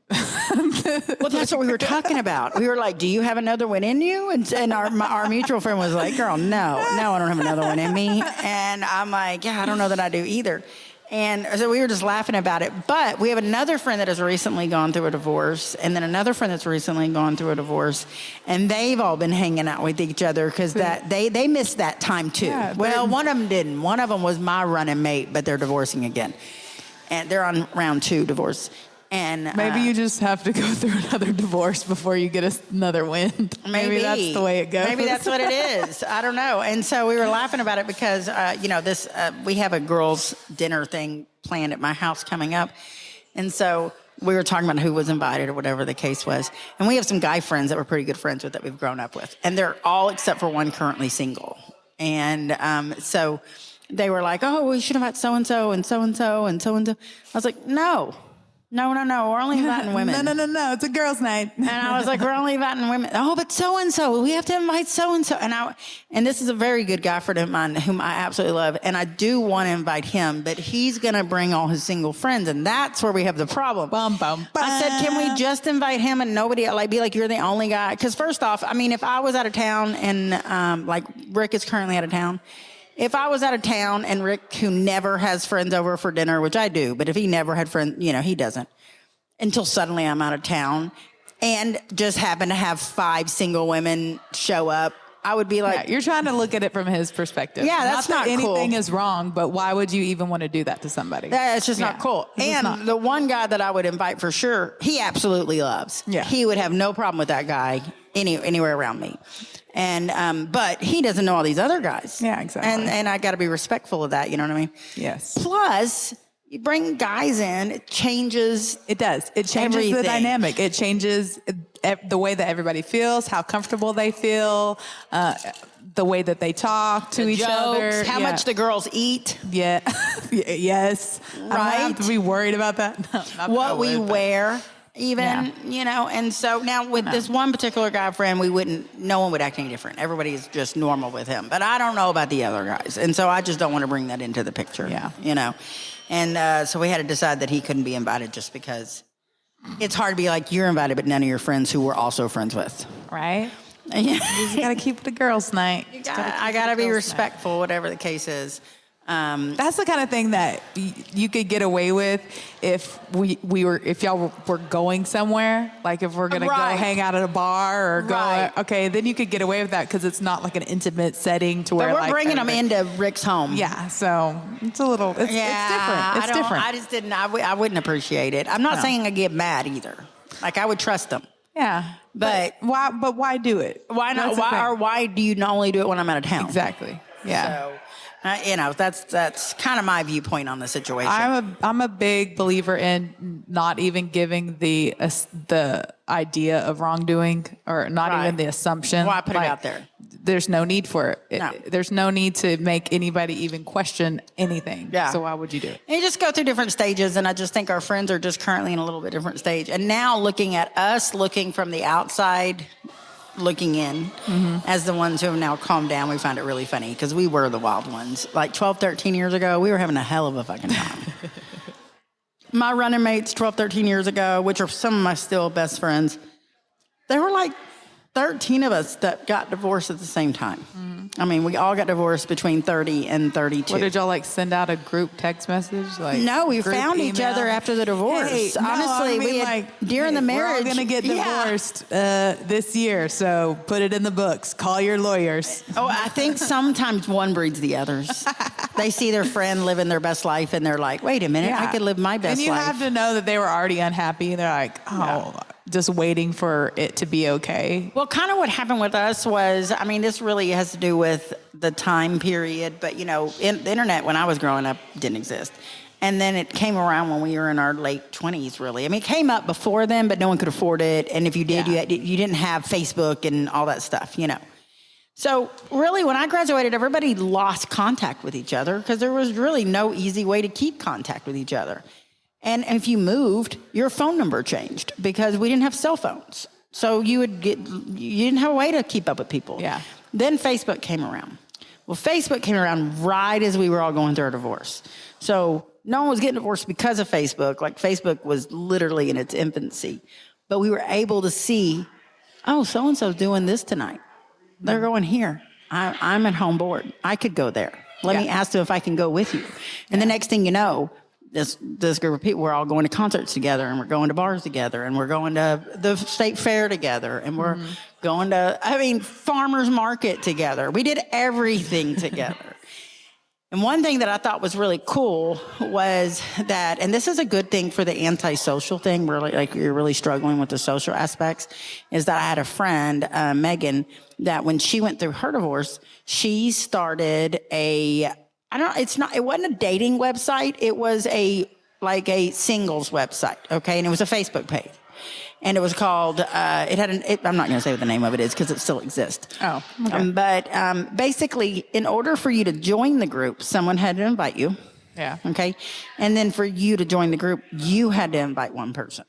Well, that's what we were talking about. We were like, do you have another one in you? And our mutual friend was like, girl, no, I don't have another one in me. And I'm like, yeah, I don't know that I do either. And so we were just laughing about it. But we have another friend that has recently gone through a divorce, and then another friend that's recently gone through a divorce, and they've all been hanging out with each other because that they missed that time too. Yeah, well, one of them didn't. One of them was my running mate, but they're divorcing again, and they're on round 2 divorce. And maybe you just have to go through another divorce before you get another wind. Maybe that's the way it goes. Maybe that's what it is. I don't know. And so we were laughing about it because, we have a girls' dinner thing planned at my house coming up. And so we were talking about who was invited or whatever the case was. And we have some guy friends that we're pretty good friends with that we've grown up with. And they're all except for one currently single. And so they were like, oh, we should invite so-and-so and so-and-so and so-and-so. I was like, No, we're only inviting women. No, it's a girls' night. And I was like, we're only inviting women. Oh, but so-and-so, we have to invite so-and-so. And this is a very good guy friend of mine whom I absolutely love. And I do want to invite him, but he's going to bring all his single friends. And that's where we have the problem. Bum, bum, bum. I said, can we just invite him and nobody, be like, you're the only guy? Because first off, if I was out of town and Rick is currently out of town, if I was out of town and Rick, who never has friends over for dinner, which I do, but if he never had friends, he doesn't, until suddenly I'm out of town and just happen to have 5 single women show up, I would be like... Yeah, you're trying to look at it from his perspective. Yeah, that's not cool. Anything is wrong, but why would you even want to do that to somebody? It's just not cool. And the one guy that I would invite for sure, he absolutely loves. Yeah. He would have no problem with that guy anywhere around me. And but he doesn't know all these other guys. Yeah, exactly. And I got to be respectful of that. You know what I mean? Yes. Plus, you bring guys in, it changes. It does. It changes everything. The dynamic. It changes the way that everybody feels, how comfortable they feel, the way that they talk to each other, how much the girls eat. Yeah. Yes. Right. I don't have to be worried about that. No, what we wear. Even, and so now with this one particular guy friend, no one would act any different. Everybody's just normal with him. But I don't know about the other guys. And so I just don't want to bring that into the picture. Yeah. And so we had to decide that he couldn't be invited just because it's hard to be like, you're invited, but none of your friends who we're also friends with. Right. Yeah. You just got to keep it a girls' night. I got to be respectful, whatever the case is. That's the kind of thing that you could get away with if if y'all were going somewhere, like if we're gonna go hang out at a bar or go, okay, then you could get away with that because it's not like an intimate setting to where we're bringing them into Rick's home. Yeah, so it's a little, it's different. It's different. I just didn't. I wouldn't appreciate it. I'm not saying I get mad either. Like I would trust them. Yeah, but why? But why do it? Why not? Why do you not only do it when I'm out of town? Exactly. Yeah. So, that's kind of my viewpoint on the situation. I'm a big believer in not even giving the idea of wrongdoing or not even the assumption. Why put it out there? there's no need for it. No. There's no need to make anybody even question anything. Yeah. So why would you do it? And you just go through different stages, and I just think our friends are just currently in a little bit different stage. And now looking at us, looking from the outside, looking in, as the ones who have now calmed down, we find it really funny because we were the wild ones. Like 12, 13 years ago, we were having a hell of a fucking time. My running mates 12, 13 years ago, which are some of my still best friends, there were like 13 of us that got divorced at the same time. I mean, we all got divorced between 30 and 32. What, did y'all like send out a group text message? Like No, we group found each email? other after the divorce. Hey, no, honestly, I mean, we had, like, during the marriage, we're all gonna get divorced this year, so put it in the books. Call your lawyers. Oh, I think sometimes one breeds the others. They see their friend living their best life, and they're like, "Wait a minute, I could live my best And you life." have to know that they were already unhappy. They're like, just waiting for it to be okay. Well, kind of what happened with us was, I mean, this really has to do with the time period, but the internet when I was growing up didn't exist. And then it came around when we were in our late 20s, really. I mean, it came up before then, but no one could afford it. And if you did, you didn't have Facebook and all that stuff, So really, when I graduated, everybody lost contact with each other because there was really no easy way to keep contact with each other. And if you moved, your phone number changed because we didn't have cell phones. So you didn't have a way to keep up with people. Yeah. Then Facebook came around. Well, Facebook came around right as we were all going through our divorce. So no one was getting divorced because of Facebook. Like, Facebook was literally in its infancy. But we were able to see, oh, so-and-so's doing this tonight. They're going here. I'm at home board. I could go there. Let me ask them if I can go with you. And the next thing you know, this group of people, we're all going to concerts together, and we're going to bars together, and we're going to the state fair together, and we're going to, farmers market together. We did everything together. And one thing that I thought was really cool was that, and this is a good thing for the antisocial thing, really, like you're really struggling with the social aspects, is that I had a friend, Megan, that when she went through her divorce, she started it wasn't a dating website. It was a singles website. Okay. And it was a Facebook page. And it was called, I'm not going to say what the name of it is because it still exists. Oh, okay. But basically, in order for you to join the group, someone had to invite you. Yeah. Okay. And then for you to join the group, you had to invite one person.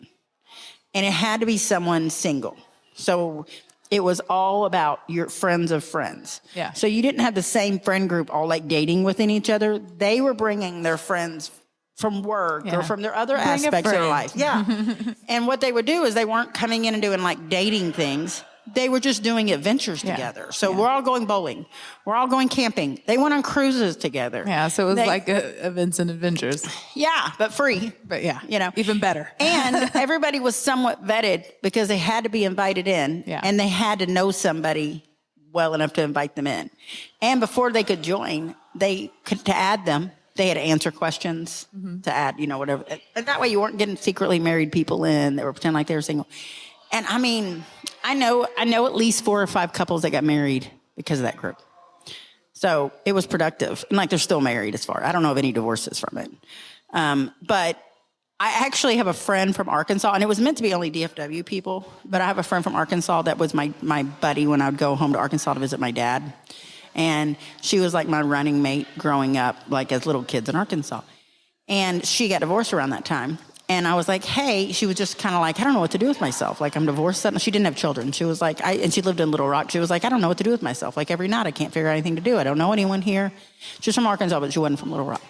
And it had to be someone single. So it was all about your friends of friends. Yeah. So you didn't have the same friend group all like dating within each other. They were bringing their friends from work or from their other aspects of their life. Yeah. And what they would do is they weren't coming in and doing like dating things. They were just doing adventures together. So we're all going bowling. We're all going camping. They went on cruises together. Yeah, so it was like events and adventures. Yeah, but free. But even better. And everybody was somewhat vetted because they had to be invited in. Yeah. And they had to know somebody well enough to invite them in. And before they could join, to add them, they had to answer questions to add, whatever. And that way you weren't getting secretly married people in that were pretending like they were single. And I know at least 4 or 5 couples that got married because of that group. So it was productive. And they're still married I don't know of any divorces from it. But I actually have a friend from Arkansas, and it was meant to be only DFW people, but I have a friend from Arkansas that was my buddy when I would go home to Arkansas to visit my dad. And she was like my running mate growing up, as little kids in Arkansas. And she got divorced around that time. And I was like, hey, she was just kind of like, I don't know what to do with myself. I'm divorced. She didn't have children. She was like, and she lived in Little Rock. She was like, I don't know what to do with myself. Every night I can't figure out anything to do. I don't know anyone here. She's from Arkansas, but she wasn't from Little Rock.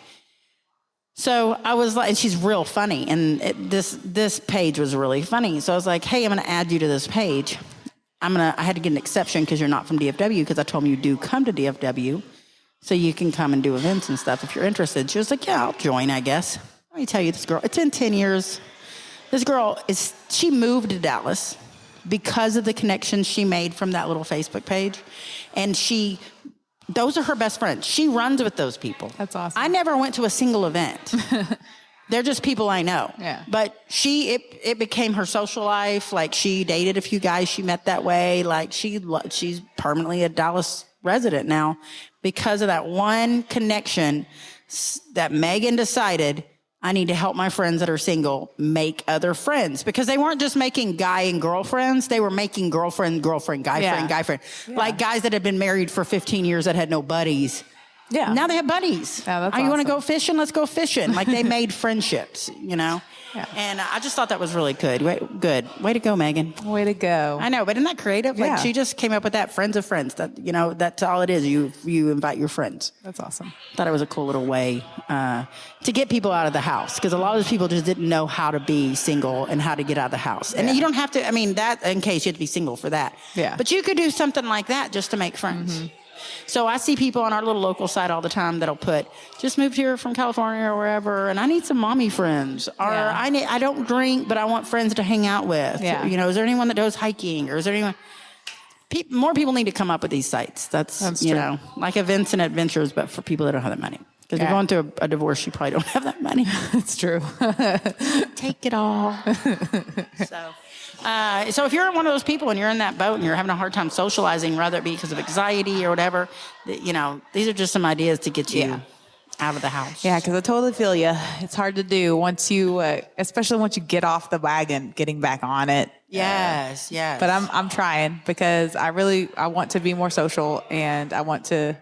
So I was like, and she's real funny. And this page was really funny. So I was like, hey, I'm going to add you to this page. I had to get an exception because you're not from DFW, because I told them you do come to DFW so you can come and do events and stuff if you're interested. She was like, yeah, I'll join, I guess. Let me tell you, this girl, it's been 10 years. This girl, she moved to Dallas because of the connections she made from that little Facebook page. And those are her best friends. She runs with those people. That's awesome. I never went to a single event. They're just people I know. Yeah. But it became her social life. She dated a few guys she met that way. She's permanently a Dallas resident now because of that one connection that Megan decided, I need to help my friends that are single make other friends, because they weren't just making guy and girlfriends. They were making girlfriend, guy friend, guy friend. Yeah. Like guys that had been married for 15 years that had no buddies. Yeah. Now they have buddies. Yeah, that's awesome. You want to go fishing? Let's go fishing. Like they made friendships, Yeah. And I just thought that was really good. Good. Way to go, Megan. Way to go. I know, but isn't that creative? Like she just came up with that. Friends of friends. That that's all it is. You invite your friends. That's awesome. Thought it was a cool little way to get people out of the house, because a lot of those people just didn't know how to be single and how to get out of the house. And you don't have to. I mean, that in case you have to be single for that. Yeah. But you could do something like that just to make friends. Mm-hmm. So I see people on our little local site all the time that'll put, just moved here from California or wherever, and I need some mommy friends. Or I don't drink, but I want friends to hang out with. Yeah. Is there anyone that does hiking? Or is there anyone? More people need to come up with these sites. That's true. Like events and adventures, but for people that don't have that money. Because if you're going through a divorce, you probably don't have that money. It's true. Take it all. So if you're one of those people and you're in that boat and you're having a hard time socializing, whether it be because of anxiety or whatever, these are just some ideas to get you out of the house. Yeah, because I totally feel you. It's hard to do once you, especially once you get off the wagon, getting back on it. Yes. But I'm trying, because I want to be more social, and I want to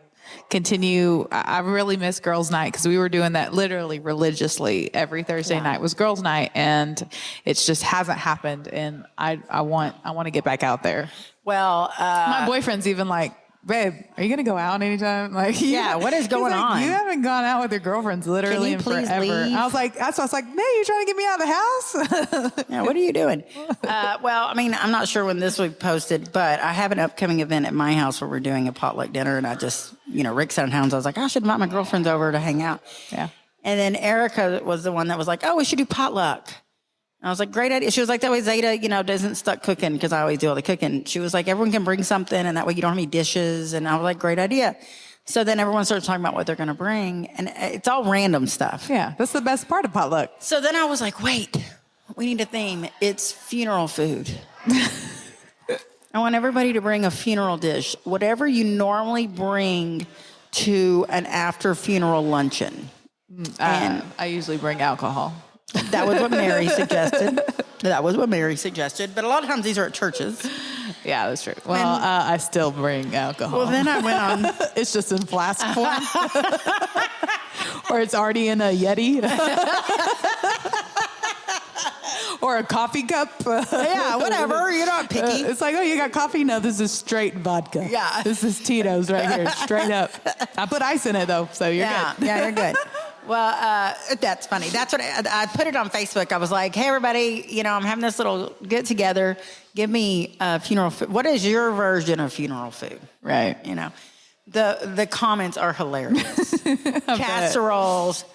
continue. I really miss girls' night, because we were doing that literally religiously. Every Thursday night was girls' night, and it just hasn't happened. And I want to get back out there. Well, my boyfriend's even like, babe, are you going to go out anytime? Like, what is going on? You haven't gone out with your girlfriends literally in forever. Leave? I was like, man, you trying to get me out of the house? Yeah, what are you doing? Well, I mean, I'm not sure when this will be posted, but I have an upcoming event at my house where we're doing a potluck dinner, and I just, Rick's out of town, so I was like, I should invite my girlfriends over to hang out. Yeah. And then Erica was the one that was like, oh, we should do potluck. I was like, great idea. She was like, that way Zeta, doesn't stuck cooking, because I always do all the cooking. She was like, everyone can bring something, and that way you don't have any dishes. And I was like, great idea. So then everyone started talking about what they're going to bring, and it's all random stuff. Yeah, that's the best part of potluck. So then I was like, wait, we need a theme. It's funeral food. I want everybody to bring a funeral dish, whatever you normally bring to an after-funeral luncheon. I usually bring alcohol. That was what Mary suggested. But a lot of times these are at churches. Yeah, that's true. Well, I still bring alcohol. Well, then I went on. It's just in flask form. Or it's already in a Yeti. Or a coffee cup. Yeah, whatever. You're not picky. It's like, oh, you got coffee? No, this is straight vodka. Yeah. This is Tito's right here, straight up. I put ice in it, though, so you're good. Yeah, you're good. Well, that's funny. That's what I put it on Facebook. I was like, hey, everybody, I'm having this little get together. Give me funeral food. What is your version of funeral food? Right. The comments are hilarious. Casseroles,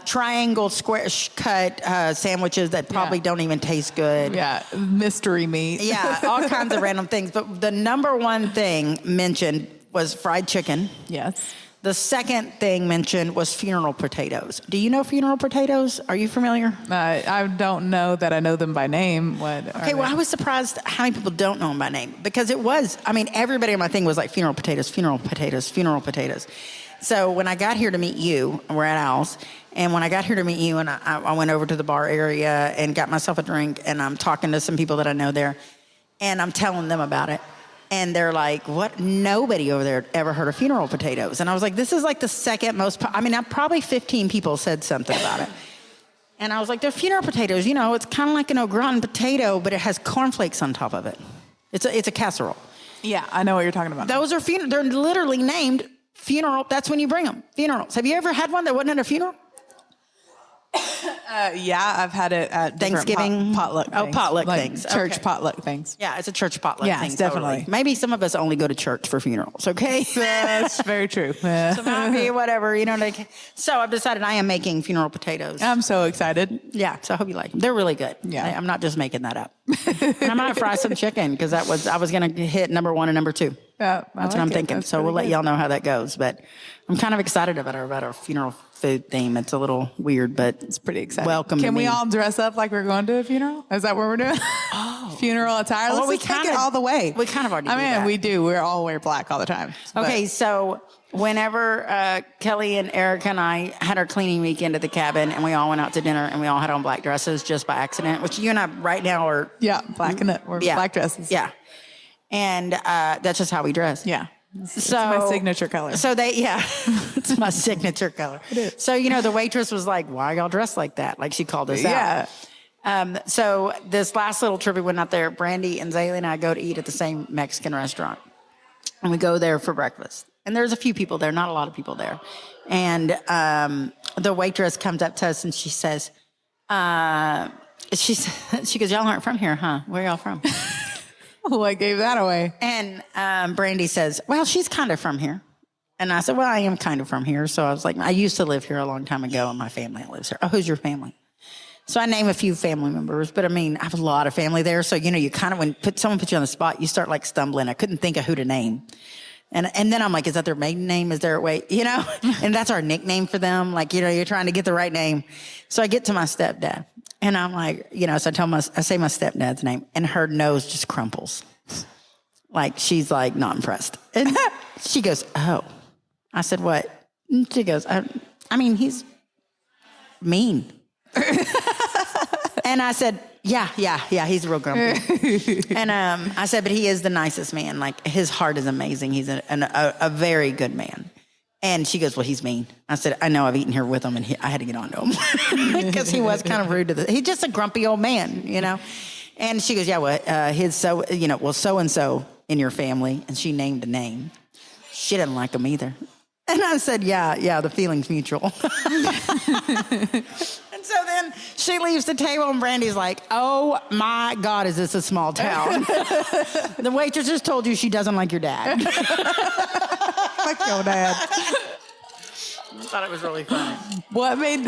triangle square cut sandwiches that probably don't even taste good. Yeah, mystery meat. Yeah, all kinds of random things. But the number one thing mentioned was fried chicken. Yes. The second thing mentioned was funeral potatoes. Do you know funeral potatoes? Are you familiar? I don't know that I know them by name. Okay, well, I was surprised how many people don't know them by name, because everybody on my thing was like funeral potatoes, funeral potatoes, funeral potatoes. So when I got here to meet you, we're at Al's, and when I got here to meet you, and I went over to the bar area and got myself a drink, and I'm talking to some people that I know there, and I'm telling them about it. And they're like, what? Nobody over there ever heard of funeral potatoes. And I was like, this is like the second most, probably 15 people said something about it. And I was like, they're funeral potatoes. It's kind of like an au gratin potato, but it has cornflakes on top of it. It's a casserole. Yeah, I know what you're talking about. Those are they're literally named funeral. That's when you bring them. Funerals. Have you ever had one that wasn't at a funeral? Yeah, I've had it at Thanksgiving potluck. Potluck things. Church potluck things. Yeah, it's a church potluck thing. Yeah, definitely. Totally. Maybe some of us only go to church for funerals. Okay, that's very true. So maybe whatever, So I've decided I am making funeral potatoes. I'm so excited. Yeah, so I hope you like them. They're really good. Yeah, I'm not just making that up. And I might fry some chicken, because I was going to hit number 1 and number 2. Yeah, that's what I'm thinking. So we'll let y'all know how that goes. But I'm kind of excited about our funeral food theme. It's a little weird, but It's pretty exciting. welcome. Can to we me. all dress up like we're going to a funeral? Is that what we're doing? Oh. Funeral attire? Let's Well, we just take it kinda- all the way. we kind of already I do mean, that. we do. We all wear black all the time. Okay, so whenever Kelly and Erica and I had our cleaning weekend at the cabin, and we all went out to dinner, and we all had on black dresses just by accident, which you and I right now are. Yeah, black and we're black dresses. Yeah. And that's just how we dress. Yeah. It's my signature color. So it's my signature color. It is. So, the waitress was like, why are y'all dressed like that? Like she called us Yeah. out. So this last little trip we went out there, Brandy and Zaylee and I go to eat at the same Mexican restaurant. And we go there for breakfast. And there's a few people there, not a lot of people there. And the waitress comes up to us and she says, she goes, y'all aren't from here, huh? Where y'all from? Oh, I gave that away. And Brandy says, well, she's kind of from here. And I said, well, I am kind of from here. So I was like, I used to live here a long time ago, and my family lives here. Oh, who's your family? So I name a few family members, but I mean, I have a lot of family there. So, you kind of, when someone puts you on the spot, you start like stumbling. I couldn't think of who to name. And then I'm like, is that their maiden name? Is there a way, And that's our nickname for them. Like, you're trying to get the right name. So I get to my stepdad. And I'm like, so I say my stepdad's name, and her nose just crumples. Like, she's like not impressed. And she goes, oh. I said, what? And she goes, I mean, he's mean. And I said, yeah, he's real grumpy. And I said, but he is the nicest man. Like, his heart is amazing. He's a very good man. And she goes, well, he's mean. I said, I know, I've eaten here with him, and I had to get on to him because he was kind of rude to he's just a grumpy old man, And she goes, yeah, well, so-and-so in your family. And she named a name. She didn't like him either. And I said, yeah, the feeling's mutual. And so then she leaves the table, and Brandy's like, oh my God, is this a small town? The waitress just told you she doesn't like your dad. Fuck your dad. I thought it was really funny. What made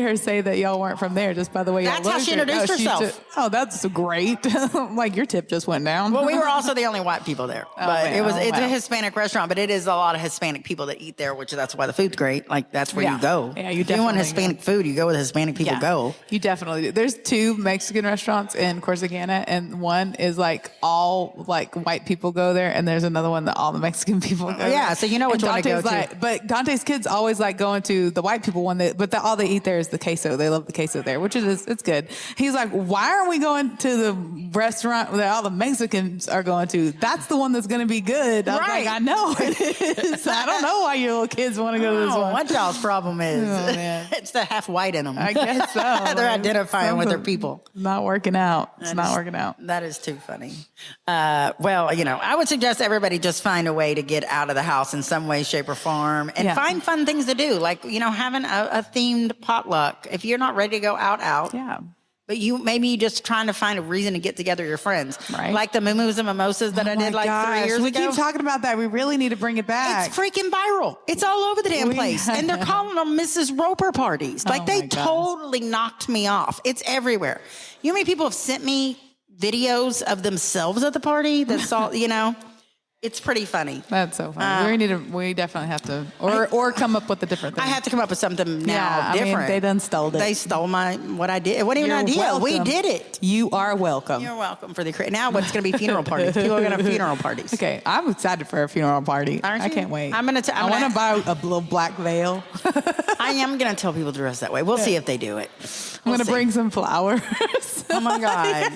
her say that y'all weren't from there? Just by the way, That's how she introduced herself. That's great. Like, your tip just went down. Well, we were also the only white people there, but it's a Hispanic restaurant, but it is a lot of Hispanic people that eat there, that's why the food's great. Like, that's where you go. Yeah, if you want Hispanic food, you go where the Hispanic people go. You definitely do. There's 2 Mexican restaurants in Corsicana, and one is like all like white people go there, and there's another one that all the Mexican people go there. So you know which one to go to. But Dante's kids always like going to the white people one, all they eat there is the queso. They love the queso there, which is it's good. He's like, why aren't we going to the restaurant that all the Mexicans are going to? That's the one that's going to be good. I was like, I know it is. I don't know why your little kids want to go to this one. What y'all's problem is? Oh, man. It's the half white in them. I guess so. They're identifying with their people. Not working out. It's not working out. That is too funny. Well, I would suggest everybody just find a way to get out of the house in some way, shape, or form, and find fun things to do. Like, having a themed potluck. If you're not ready to go out. Yeah. But maybe just trying to find a reason to get together your friends. Right. Like the Moo-Moos and Mimosas that I did 3 years ago. We keep talking about that. We really need to bring it back. It's freaking viral. It's all over the damn place. And they're calling them Mrs. Roper parties. Like, they totally knocked me off. It's everywhere. You know how many people have sent me videos of themselves at the party? That's all, It's pretty funny. That's so funny. We definitely have to, or come up with a different thing. I have to come up with something now different. I mean, they done stole it. They stole what I did. It wasn't even an idea. Welcome. We did it. You are welcome. You're welcome for the now. What's going to be funeral parties? People are going to have funeral parties. Okay, I'm excited for a funeral party. Aren't you? I can't wait. I want to buy a little black veil. I am going to tell people to dress that way. We'll see if they do it. I'm going to bring some flowers. Oh my God.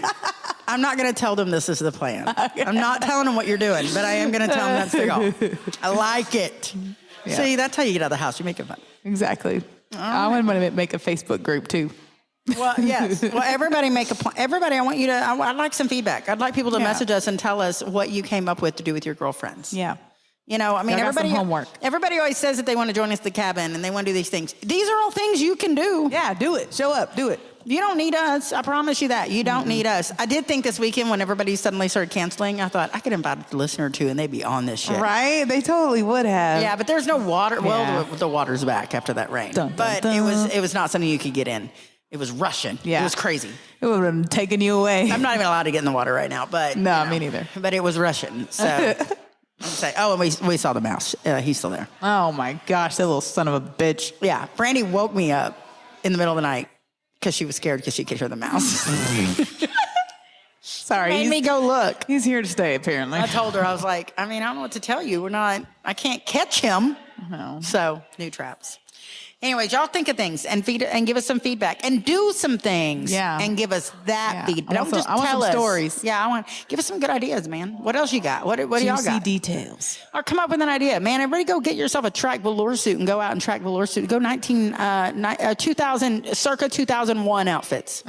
I'm not going to tell them this is the plan. Okay. I'm not telling them what you're doing, but I am going to tell them that's the goal. I like it. Yeah. See, that's how you get out of the house. You make it fun. Exactly. I want to make a Facebook group too. Well, yes. Well, everybody make a plan. Everybody, I want you to, I'd like some feedback. I'd like people to message us and tell us what you came up with to do with your girlfriends. Yeah. Everybody always says that they want to join us at the cabin and they want to do these things. These are all things you can do. Yeah, do it. Show up. Do it. You don't need us. I promise you that. You don't need us. I did think this weekend when everybody suddenly started canceling, I thought I could invite a listener or two and they'd be on this shit. Right? They totally would have. Yeah, but there's no water. Yeah. Well, the water's back after that rain. But it was not something you could get in. It was rushing. Yeah. It was crazy. It would have been taking you away. I'm not even allowed to get in the water right now. But no, me neither. But it was rushing. So Say, and we saw the mouse. He's still there. Oh my gosh, that little son of a bitch. Yeah, Brandy woke me up in the middle of the night because she was scared because she could hear the mouse. Sorry. Made me go look. He's here to stay, apparently. I told her, I was like, I don't know what to tell you. I can't catch him. No. So, new traps. Anyways, y'all think of things and give us some feedback and do some things. Yeah. And give us that feedback. Don't just tell us. I want some stories. Yeah, give us some good ideas, man. What else you got? What do y'all got? Details. Or come up with an idea, man. Everybody go get yourself a track velour suit and go out and track velour suit. Go 2000, circa 2001 outfits.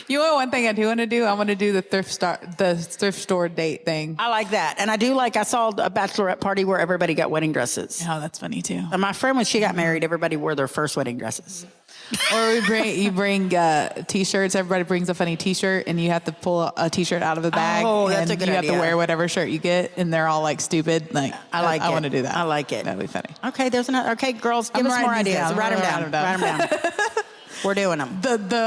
You know one thing I do want to do? I want to do the thrift store date thing. I like that. And I saw a bachelorette party where everybody got wedding dresses. Oh, that's funny too. And my friend, when she got married, everybody wore their first wedding dresses. Or you bring t-shirts. Everybody brings a funny t-shirt, and you have to pull a t-shirt out of the bag. Oh, that's a good idea. idea. You have to wear whatever shirt you get, and they're all like stupid. Like I want to do that. I like it. That'd be funny. Okay, there's another. Okay, girls, give us more ideas. Write them down. We're doing them.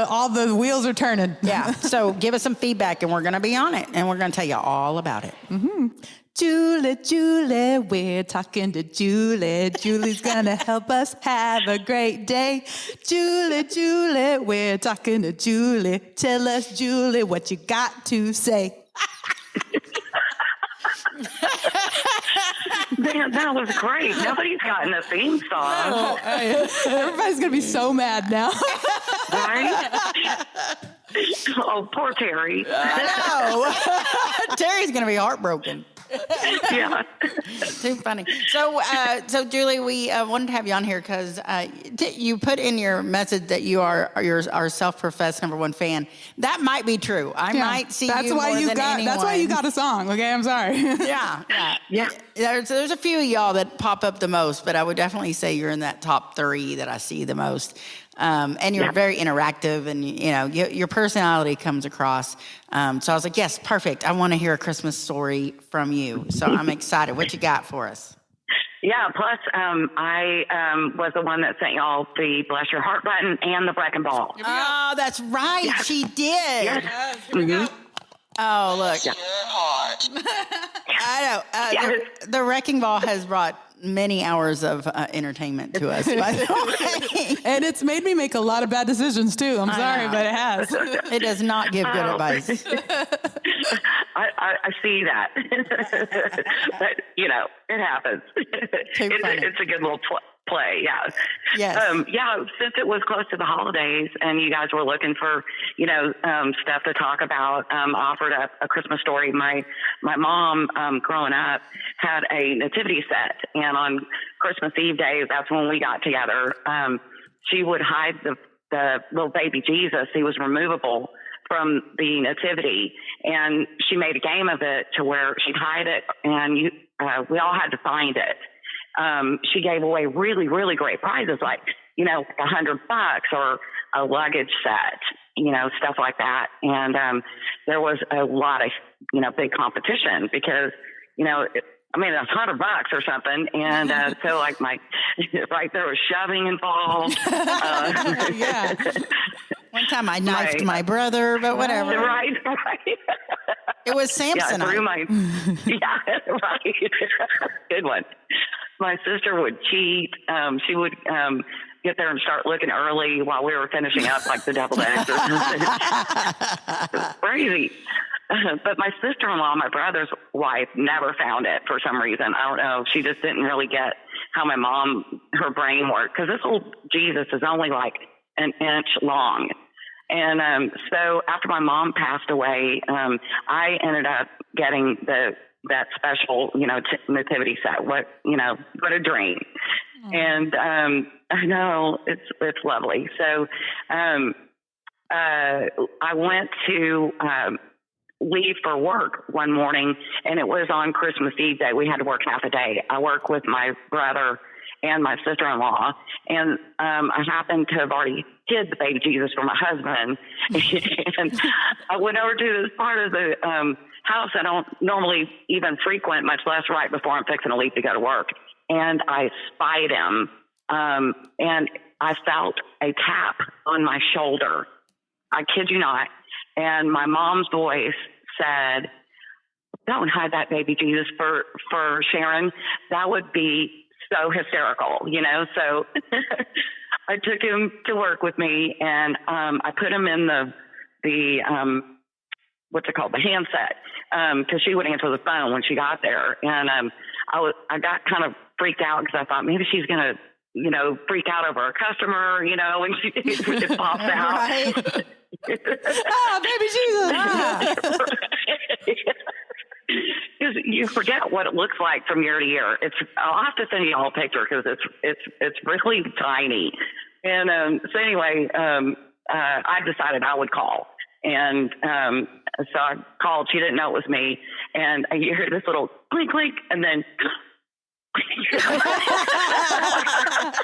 All the wheels are turning. Yeah. So give us some feedback, and we're going to be on it, and we're going to tell you all about it. Mm-hmm. Julie, we're talking to Julie. Julie's gonna help us have a great day. Julie, we're talking to Julie. Tell us, Julie, what you got to say. Man, that was great. Nobody's gotten a theme song. Everybody's gonna be so mad now. Right? Oh, poor Terry. Terry's going to be heartbroken. Yeah. Too funny. So Julie, we wanted to have you on here because you put in your message that you are our self-professed #1 fan. That might be true. I might see that's you why more you than got. anyone. That's why you got a song. Okay, I'm sorry. Yeah. There's a few of y'all that pop up the most, but I would definitely say you're in that top 3 that I see the most. And you're very interactive, and your personality comes across. So I was like, yes, perfect. I want to hear a Christmas story from you. So I'm excited. What you got for us? Yeah. Plus, I was the one that sent y'all the Bless Your Heart button and the Black and Ball. Oh, that's right. Yes. She did. Yes. Mm-hmm. Oh, look. Yeah. I know. The Wrecking Ball has brought many hours of entertainment to us, by the way. And it's made me make a lot of bad decisions, too. I'm sorry, but it has. It does not give good advice. I see that. But, it happens. It's a good little play, yeah. Yes. Since it was close to the holidays and you guys were looking for, stuff to talk about, offered up a Christmas story. My mom, growing up, had a nativity set, and on Christmas Eve day, that's when we got together. She would hide the little baby Jesus. He was removable from the nativity, and she made a game of it to where she'd hide it, and we all had to find it. She gave away really, really great prizes, like, $100 or a luggage set, stuff like that. And there was a lot of, big competition because, it's $100 or something. And so like there was shoving involved. Yeah. One time I knifed my brother, but whatever. Right. It was Samson. Right. Good one. My sister would cheat. She would get there and start looking early while we were finishing up, like the deviled eggs. It was crazy. But my sister-in-law, my brother's wife, never found it for some reason. I don't know. She just didn't really get how her brain worked. Because this little Jesus is only like an inch long. And so after my mom passed away, I ended up getting that special, nativity set. What a dream. Mm. And I know it's lovely. So I went to leave for work one morning, and it was on Christmas Eve day. We had to work half a day. I work with my brother and my sister-in-law, and I happened to have already hid the baby Jesus for my husband. And I went over to this part of the house I don't normally even frequent, much less right before I'm fixing to leave to go to work. And I spied him, and I felt a tap on my shoulder. I kid you not. And my mom's voice said, don't hide that baby Jesus for Sharon. That would be so hysterical, you know? So I took him to work with me, and I put him in the what's it called? The handset. Cause she would answer the phone when she got there. And I got kind of freaked out because I thought maybe she's going to, you know, freak out over a customer, you know, when it pops out. Right. Baby Jesus. Because you forget what it looks like from year to year. I'll have to send you a whole picture because it's really tiny. And so anyway, I decided I would call. And so I called. She didn't know it was me. And you hear this little clink, clink, and then...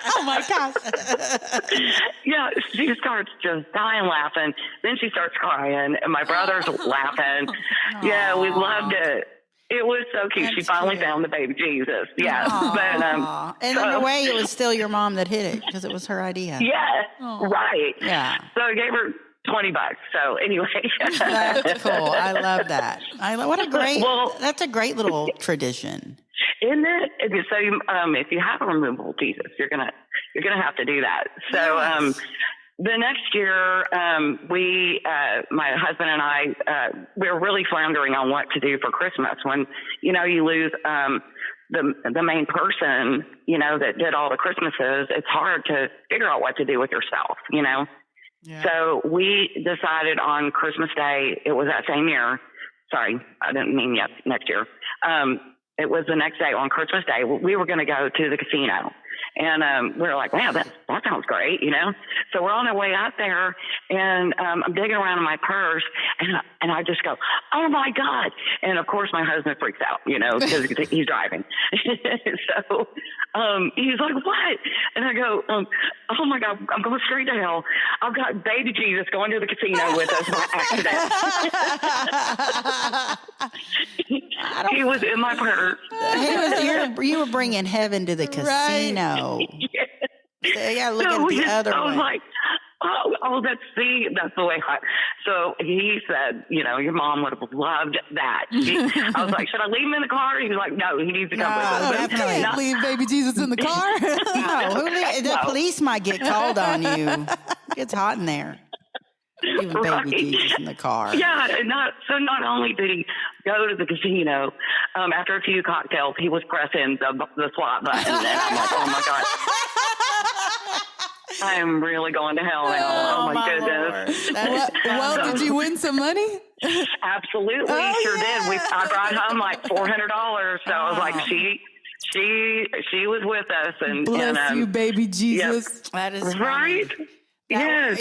Oh my gosh. Yeah, she starts just dying laughing. Then she starts crying, and my brother's laughing. Yeah, we loved it. It was so cute. She finally found the baby Jesus. Yeah. But, and in a way, it was still your mom that hid it because it was her idea. Yeah, right. Yeah. So I gave her $20. So anyway. That's cool. I love that. That's a great little tradition. Isn't it? So if you have a removable Jesus, you're gonna have to do that. So Yes. The next year, my husband and I, we were really floundering on what to do for Christmas. When you lose the main person, that did all the Christmases, it's hard to figure out what to do with yourself. Yeah. So we decided on Christmas Day. It was that same year. Sorry, I didn't mean next year. It was the next day on Christmas Day. We were going to go to the casino. And we were like, wow, that sounds great, So we're on our way out there, and I'm digging around in my purse, and I just go, oh, my God. And, of course, my husband freaks out, because he's driving. So he's like, what? And I go, oh, my God, I'm going straight to hell. I've got baby Jesus going to the casino with us by accident. He was in my purse. You were bringing heaven to the casino. Yes. So you gotta look at the other I was way. like, that's the way. So he said, your mom would have loved that. I was like, should I leave him in the car? He was like, no, he needs to come with us. Definitely. Can't leave baby Jesus in the car. The police might get called on you. It's hot in there. Even baby Jesus in the car. Yeah, not only did he go to the casino, after a few cocktails, he was pressing the SWAT button, and I'm like, oh my God. I am really going to hell now. Oh my goodness. Well, did you win some money? Absolutely, sure did. I brought home like $400, so I was like, she was with us, and bless you, baby Jesus. Yep. That is right. Funny. Yes.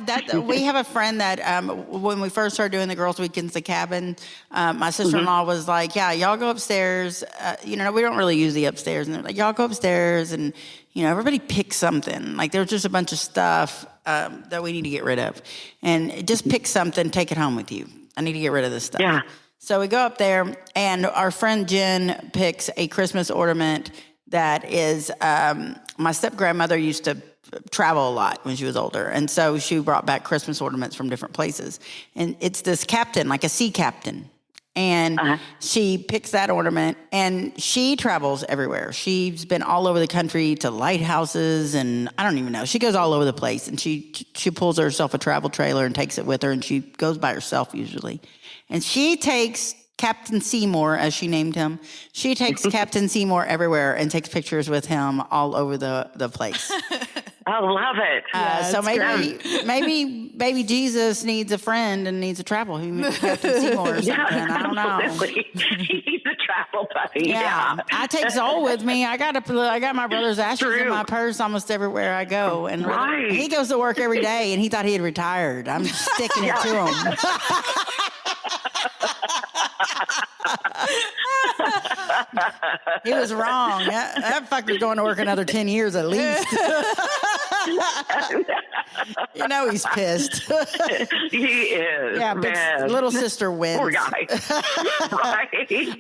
That we have a friend that when we first started doing the Girls' Weekends, the cabin, my sister-in-law was like, yeah, y'all go upstairs. We don't really use the upstairs. And they're like, y'all go upstairs and, everybody pick something. Like there's just a bunch of stuff that we need to get rid of. And just pick something, take it home with you. I need to get rid of this stuff. Yeah. So we go up there, and our friend Jen picks a Christmas ornament that is, my step-grandmother used to travel a lot when she was older. And so she brought back Christmas ornaments from different places. And it's this captain, like a sea captain. And she picks that ornament, and she travels everywhere. She's been all over the country to lighthouses, and I don't even know. She goes all over the place, and she pulls herself a travel trailer and takes it with her, and she goes by herself usually. And she takes Captain Seymour, as she named him. She takes Captain Seymour everywhere and takes pictures with him all over the place. I love it. So maybe baby Jesus needs a friend and needs to travel. He needs Captain Seymour or something. I don't know. He needs a travel buddy. Yeah. I take Zoe with me. I got my brother's ashes in my purse almost everywhere I go. And he goes to work every day, and he thought he had retired. I'm sticking it to him. He was wrong. That fucker's going to work another 10 years at least. He's pissed. He is. Yeah, but little sister wins. Poor guy. Right.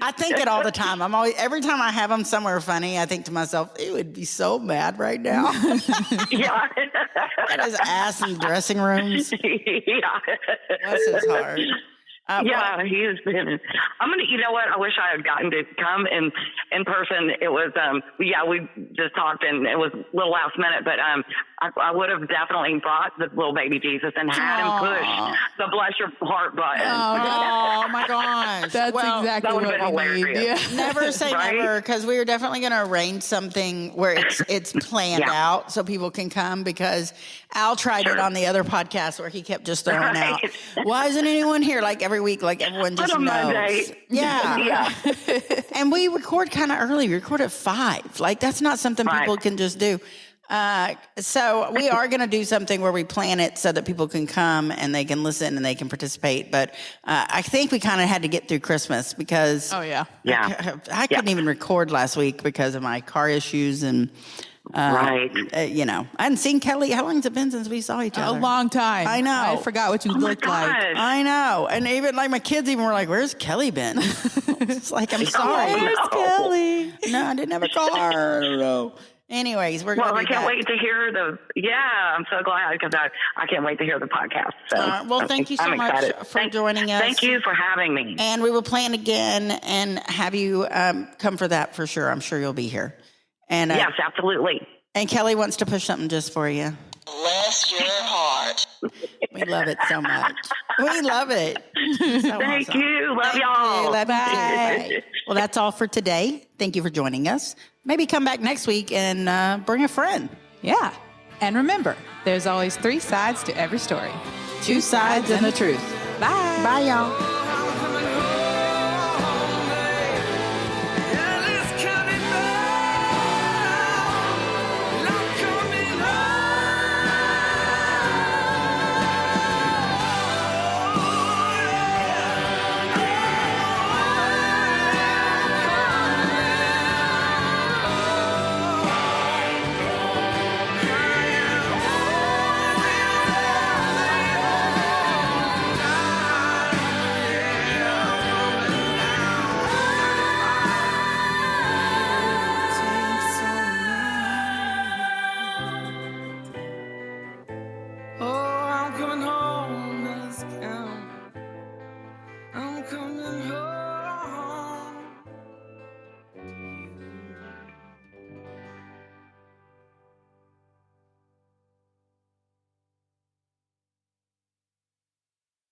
I think it all the time. Every time I have him somewhere funny, I think to myself, he would be so mad right now. Yeah. Got his ass in dressing rooms. Yeah. Bless his heart. Yeah, he has been. You know what? I wish I had gotten to come in person. It was, we just talked and it was a little last minute, but I would have definitely brought the little baby Jesus and had him push the bless your heart button. Oh my gosh. That's exactly that what we need. Yeah. Never say Right? never, because we are definitely going to arrange something where it's planned out so people can come, because Al tried it on the other podcast where he kept just throwing out, why isn't anyone here? Like every week, like everyone just On a knows. Monday. Yeah. And we record kind of early. We record at 5. Like that's not something people can just do. So we are going to do something where we plan it so that people can come and they can listen and they can participate. But I think we kind of had to get through Christmas because I couldn't even record last week because of my car issues and you know, I hadn't seen Kelly. How long has it been since we saw each other? A long time. I know. I forgot what you looked like. I know. And even like my kids even were like, where's Kelly been? It's like, I'm sorry. Where's Kelly? No, I didn't have a car. I don't know. Anyways, we're going to I can't wait to hear I'm so glad because I can't wait to hear the podcast. So well, thank you so much for joining us. Thank you for having me. And we will plan again and have you come for that for sure. I'm sure you'll be here. And yes, absolutely. And Kelly wants to push something just for you. Bless your heart. We love it so much. We love it. So Thank awesome. you. Love y'all. Bye. Well, that's all for today. Thank you for joining us. Maybe come back next week and bring a friend. Yeah. And remember, there's always 3 sides to every story. 2 sides and the truth. Bye. Bye, y'all.